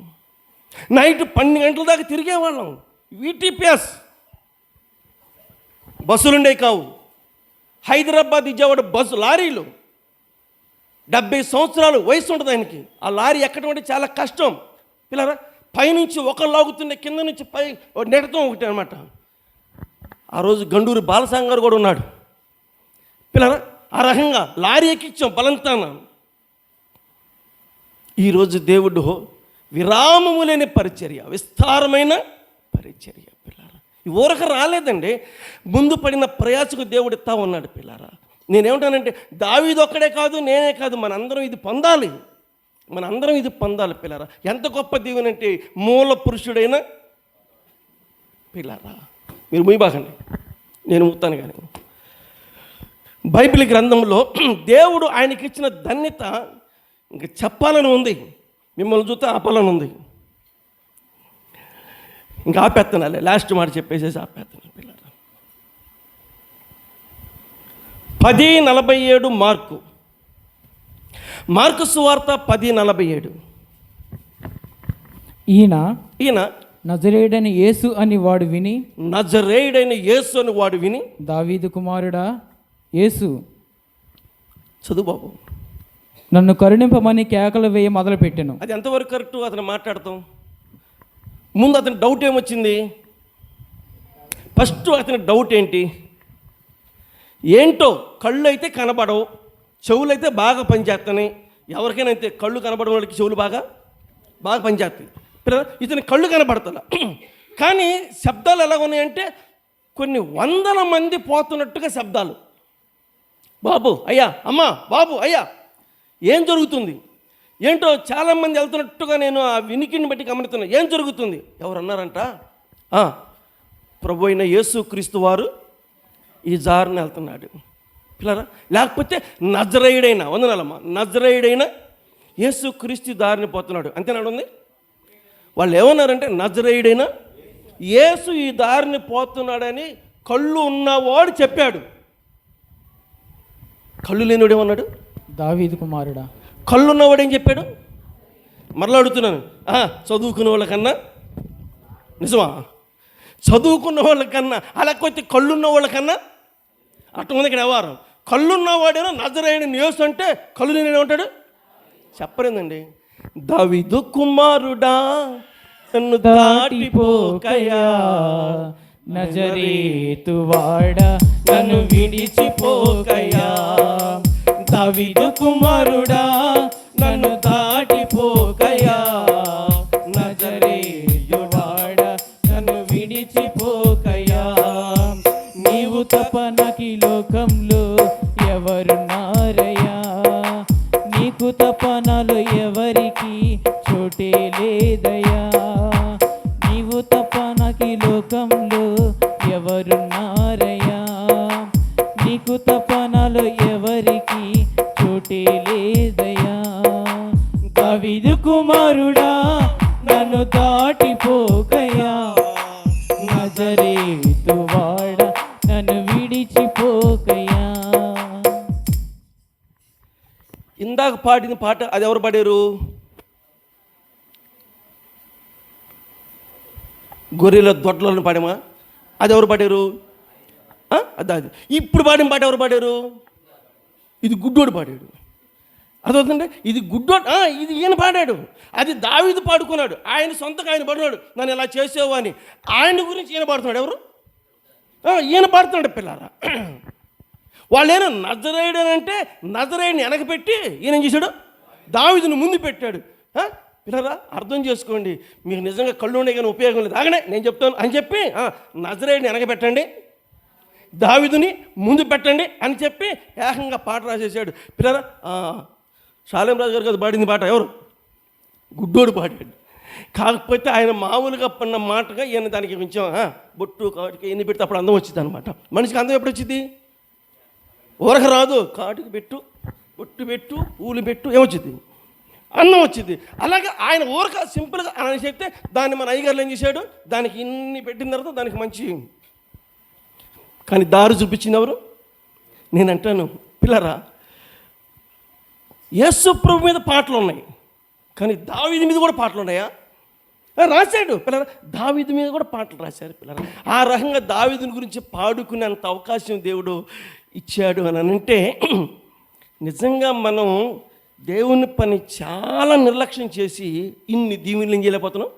నైట్ 12 గంటల దాకా తిరిగేవాళ్ళం. VTPS బస్సులుండే కావు. హైదరాబాద్ విజయవాడ బస్సు లారీలు 70 సంవత్సరాలు వయసు ఉంటుంది ఆయనకి. ఆ లారీ ఎక్కడం అంటే చాలా కష్టం పిల్లరా. పైనుంచి ఒకరు లాగుతుండే, కింద నుంచి పై నెడతం ఒకటి అనమాట. ఆ రోజు గండూరు బాలసాంగ్ గారు కూడా ఉన్నాడు పిల్లరా. ఆ రకంగా లారీ ఎక్కించాం బలంతాన. ఈరోజు దేవుడు విరామము లేని పరిచర్య, విస్తారమైన పరిచర్య పిల్లరా. ఈ ఊరక రాలేదండి, ముందు పడిన ప్రయాసకు దేవుడు ఇస్తా ఉన్నాడు పిల్లరా. నేనేమంటానంటే దావీదు ఒక్కడే కాదు, నేనే కాదు, మనందరం ఇది పొందాలి. మనందరం ఇది పొందాలి పిల్లరా. ఎంత గొప్ప దీవెనంటే మూల పురుషుడైన పిల్లరా. మీరు ముయ్యబాకండి, నేను ముత్తాను. కానీ బైబిల్ గ్రంథంలో దేవుడు ఆయనకి ఇచ్చిన ధన్యత ఇంకా చెప్పాలని ఉంది. మిమ్మల్ని చూస్తే ఆపాలని ఉంది. ఇంకా ఆపేస్తున్నాలే, లాస్ట్ మాట చెప్పేసేసి ఆపేస్తున్నాను పిల్లరా. 10:47 మార్కు సువార్త 10:47. ఈయన నజరేయుడైన యేసు అని వాడు విని, దావీదు కుమారుడా యేసు, చదువు బాబు, నన్ను కరుణింపమని కేకలు వేయ మొదలుపెట్టాను. అది ఎంతవరకు కరెక్టు అతను మాట్లాడతాం. ముందు అతని డౌట్ ఏమొచ్చింది? ఫస్ట్ అతని డౌట్ ఏంటో కళ్ళు అయితే కనబడవు, చెవులు అయితే బాగా పనిచేస్తాయి. ఎవరికైనా అయితే కళ్ళు కనబడని వాళ్ళకి చెవులు బాగా పనిచేస్తాయి. ఇతని కళ్ళు కనబడతా, కానీ శబ్దాలు ఎలా ఉన్నాయంటే కొన్ని 100 మంది పోతున్నట్టుగా శబ్దాలు. బాబు అయ్యా, అమ్మా బాబు అయ్యా, ఏం జరుగుతుంది ఏంటో చాలామంది వెళ్తున్నట్టుగా నేను ఆ వినికిని బట్టి గమనిస్తున్నా. ఏం జరుగుతుంది? ఎవరు అన్నారంట, ప్రభు అయిన యేసు క్రీస్తు వారు ఈ జారుని వెళ్తున్నాడు పిల్లరా. లేకపోతే నజరేయుడైన, వందనాలమ్మా, నజరేయుడైన యేసు క్రీస్తు దారిని పోతున్నాడు అంతేనాడు ఉంది. వాళ్ళు ఏమన్నారంటే నజరేయుడైన యేసు ఈ దారిని పోతున్నాడని కళ్ళు ఉన్నవాడు చెప్పాడు. కళ్ళు లేనివాడు ఏమన్నాడు? దావీదు కుమారుడా. కళ్ళు ఉన్నవాడు ఏం చెప్పాడు? మరలా అడుగుతున్నాను, చదువుకునే వాళ్ళకన్నా నిజమా? చదువుకున్న వాళ్ళకన్నా లేకపోతే కళ్ళున్న వాళ్ళకన్నా అటు ఉంది ఇక్కడ వ్యవహారం. కళ్ళున్నవాడేనో నజరేయుడైన యేసు అంటే కళ్ళు లేని ఉంటాడు చెప్పరేందండి. దావీదు కుమారుడా నన్ను దాటిపోకయా, నజరేతువాడా నన్ను విడిచిపోకయ్యా, దావీదు కుమారుడా నన్ను దాటిపోకయ్యా, నజరేయువాడా నన్ను విడిచిపోకయ్యా. నీవు తప్ప నాకు ఈ లోకంలో ఎవరున్నారయ్యా, నీకు తప్ప నాలో ఎవరికి చోటే లేదయ్యా, నీవు తప్ప నాకు ఈ లోకంలో ఎవరున్నారయ్యా, నీకు తప్ప నాలో ఎవరికి చోటే లేదయ్యా. దావీదు కుమారుడా నన్ను దాటిపోకయ్యా, నజరేతువాడా నన్ను విడిచిపోకయ్యా. ఇందాక పాడిన పాట అది ఎవరు పాడారు? గొర్రెల దొడ్లను పాడామా? అది ఎవరు పాడారు? అది ఇప్పుడు పాడిన పాట ఎవరు పాడారు? ఇది గుడ్డోడు పాడాడు. అర్థమవుతుందంటే ఇది గుడ్డోడు, ఇది ఈయన పాడాడు. అది దావీదు పాడుకున్నాడు, ఆయన సొంతగా ఆయన పాడున్నాడు, నన్ను ఇలా చేసేవా అని. ఆయన గురించి ఈయన పాడుతున్నాడు. ఎవరు? ఈయన పాడుతున్నాడు. పిల్లారా, వాళ్ళేనా నజరేయుడు అని అంటే నజరేయుడిని వెనకపెట్టి ఈయన ఏం చేశాడు? దావీదుని ముందు పెట్టాడు. పిల్లరా అర్థం చేసుకోండి, మీకు నిజంగా కళ్ళు ఉండే కానీ ఉపయోగం లేదు. ఆగనే నేను చెప్తాను అని చెప్పి నజరేయుడిని వెనకబెట్టండి, దావీదుని ముందు పెట్టండి అని చెప్పి ఏకంగా పాట రాసేసాడు. పిల్లరా షాలేం రాజు గారు కదా పాడింది పాట. ఎవరు? గుడ్డోడు పాడాడు. కాకపోతే ఆయన మామూలుగా పడిన మాటగా ఈయన దానికి కొంచెం బొట్టు కాటికి ఎన్ని పెడితే అప్పుడు అందం వచ్చింది అనమాట. మనిషికి అందం ఎప్పుడు వచ్చింది? ఊరక రాదు. కాటికి పెట్టు, బొట్టు పెట్టు, పూలు పెట్టు, ఏమొచ్చింది? అన్నం వచ్చింది. అలాగే ఆయన ఊరక సింపుల్గా అని చెప్తే దాన్ని మన అయ్యగారులు ఏం చేశాడు? దానికి ఇన్ని పెట్టిన తర్వాత దానికి మంచి కానీ దారి చూపించింది ఎవరు? నేను అంటాను పిల్లరా, యేసు ప్రభు మీద పాటలు ఉన్నాయి, కానీ దావీదు మీద కూడా పాటలు ఉన్నాయా? రాశాడు పిల్లరా, దావీదు మీద కూడా పాటలు రాశారు పిల్లరా. ఆ రకంగా దావీదుని గురించి పాడుకునేంత అవకాశం దేవుడు ఇచ్చాడు అని అంటే నిజంగా మనం దేవుని పని చాలా నిర్లక్ష్యం చేసి ఇన్ని దీవెనలు ఏం చేయలేకపోతున్నాం,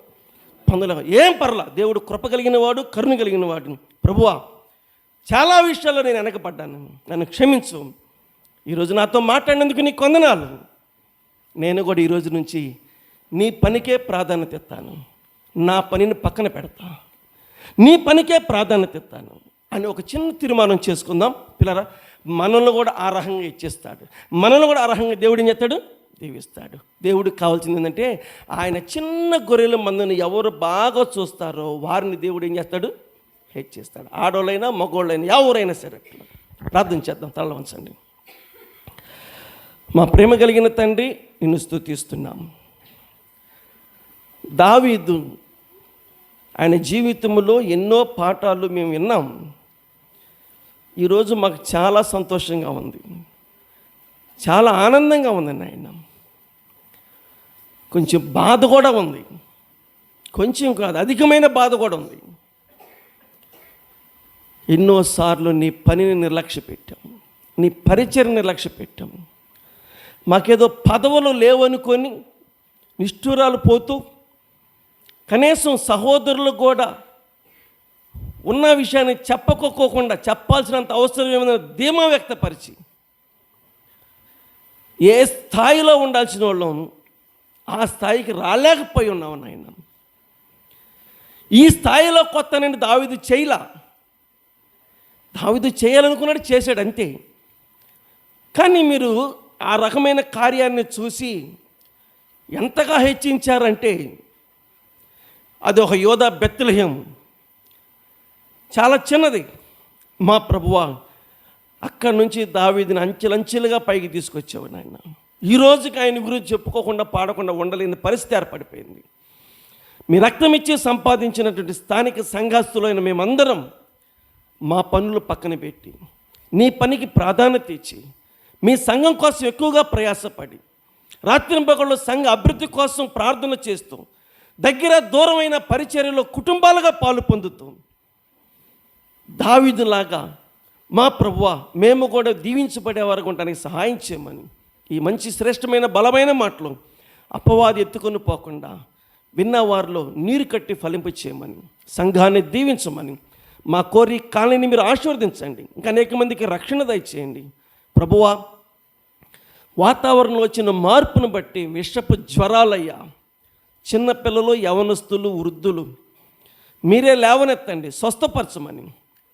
పొందలేము. ఏం పర్లా, దేవుడు కృప కలిగిన వాడు, కరుణ కలిగిన వాడు. ప్రభువా, చాలా విషయాల్లో నేను వెనకపడ్డాను, నన్ను క్షమించు. ఈరోజు నాతో మాట్లాడినందుకు నీకు వందనాలు. నేను కూడా ఈరోజు నుంచి నీ పనికే ప్రాధాన్యత ఇస్తాను, నా పనిని పక్కన పెడతా, నీ పనికే ప్రాధాన్యత ఇస్తాను అని ఒక చిన్న తీర్మానం చేసుకుందాం పిల్లరా. మనల్ని కూడా ఆ రకంగా ఇచ్చేస్తాడు, మనల్ని కూడా ఆ రకంగా దేవుడు ఏం చేస్తాడు? దీవిస్తాడు. దేవుడికి కావాల్సింది ఏంటంటే ఆయన చిన్న గొర్రెల మందుని ఎవరు బాగా చూస్తారో వారిని దేవుడు ఏం చేస్తాడు? హెచ్చిస్తాడు. ఆడోళ్ళైనా మగోళ్ళైనా ఎవరైనా సరే. ప్రార్థన చేద్దాం, తల వంచండి. మా ప్రేమ కలిగిన తండ్రి, నిన్ను స్తుతిస్తున్నాం. దావీదు ఆయన జీవితంలో ఎన్నో పాఠాలు మేము విన్నాం. ఈరోజు మాకు చాలా సంతోషంగా ఉంది, చాలా ఆనందంగా ఉందండి ఆయన. కొంచెం బాధ కూడా ఉంది, కొంచెం కాదు అధికమైన బాధ కూడా ఉంది. ఎన్నోసార్లు నీ పనిని నిర్లక్ష్య పెట్టాం, నీ పరిచయం నిర్లక్ష్య పెట్టాం. మాకేదో పదవులు లేవనుకొని నిష్ఠూరాలు పోతూ కనీసం సహోదరులు కూడా ఉన్న విషయాన్ని చెప్పకోకుండా చెప్పాల్సినంత అవసరం ఏమైనా ధీమా వ్యక్తపరిచి ఏ స్థాయిలో ఉండాల్సిన వాళ్ళం ఆ స్థాయికి రాలేకపోయి ఉన్నావు నాయన. ఈ స్థాయిలో కొత్త నేను దావీదు చేయలా, దావీదు చేయాలనుకున్నాడు, చేశాడు అంతే. కానీ మీరు ఆ రకమైన కార్యాన్ని చూసి ఎంతగా హెచ్చించారంటే అది ఒక యోధా బెత్లెహేం, చాలా చిన్నది. మా ప్రభువా, అక్కడి నుంచి దావీదుని అంచెలంచెలుగా పైకి తీసుకొచ్చావు నాయన. ఈ రోజుకి ఆయన గురించి చెప్పుకోకుండా పాడకుండా ఉండలేని పరిస్థితి ఏర్పడిపోయింది. మీ రక్తం ఇచ్చి సంపాదించినటువంటి స్థానిక సంఘస్థులైన మేమందరం మా పనులు పక్కన పెట్టి నీ పనికి ప్రాధాన్యత ఇచ్చి మీ సంఘం కోసం ఎక్కువగా ప్రయాసపడి రాత్రింపగళ్ళు సంఘ అభివృద్ధి కోసం ప్రార్థన చేస్తూ దగ్గర దూరమైన పరిచర్యలో కుటుంబాలుగా పాలు పొందుతూ దావీదులాగా మా ప్రభువా మేము కూడా దీవించబడే వరకు ఉండడానికి సహాయం చేయమని ఈ మంచి శ్రేష్టమైన బలమైన మాటలు అపవాది ఎత్తుకొని పోకుండా విన్నవారిలో నీరు కట్టి ఫలింప చేయమని సంఘాన్ని దీవించమని మా కోరి కాలనీని మీరు ఆశీర్వదించండి. ఇంకా అనేక మందికి రక్షణ దయచేయండి ప్రభువా. వాతావరణంలో వచ్చిన మార్పును బట్టి విషపు జ్వరాలయ్యా, చిన్నపిల్లలు, యవనస్తులు, వృద్ధులు మీరే లేవనెత్తండి, స్వస్థపరచమని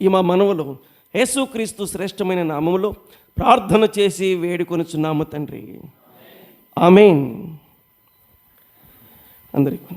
ఈ మా మనవులు యేసుక్రీస్తు శ్రేష్టమైన నామములో ప్రార్థన చేసి వేడుకొనుచున్నాము తండ్రి. ఆమేన్. అందరికీ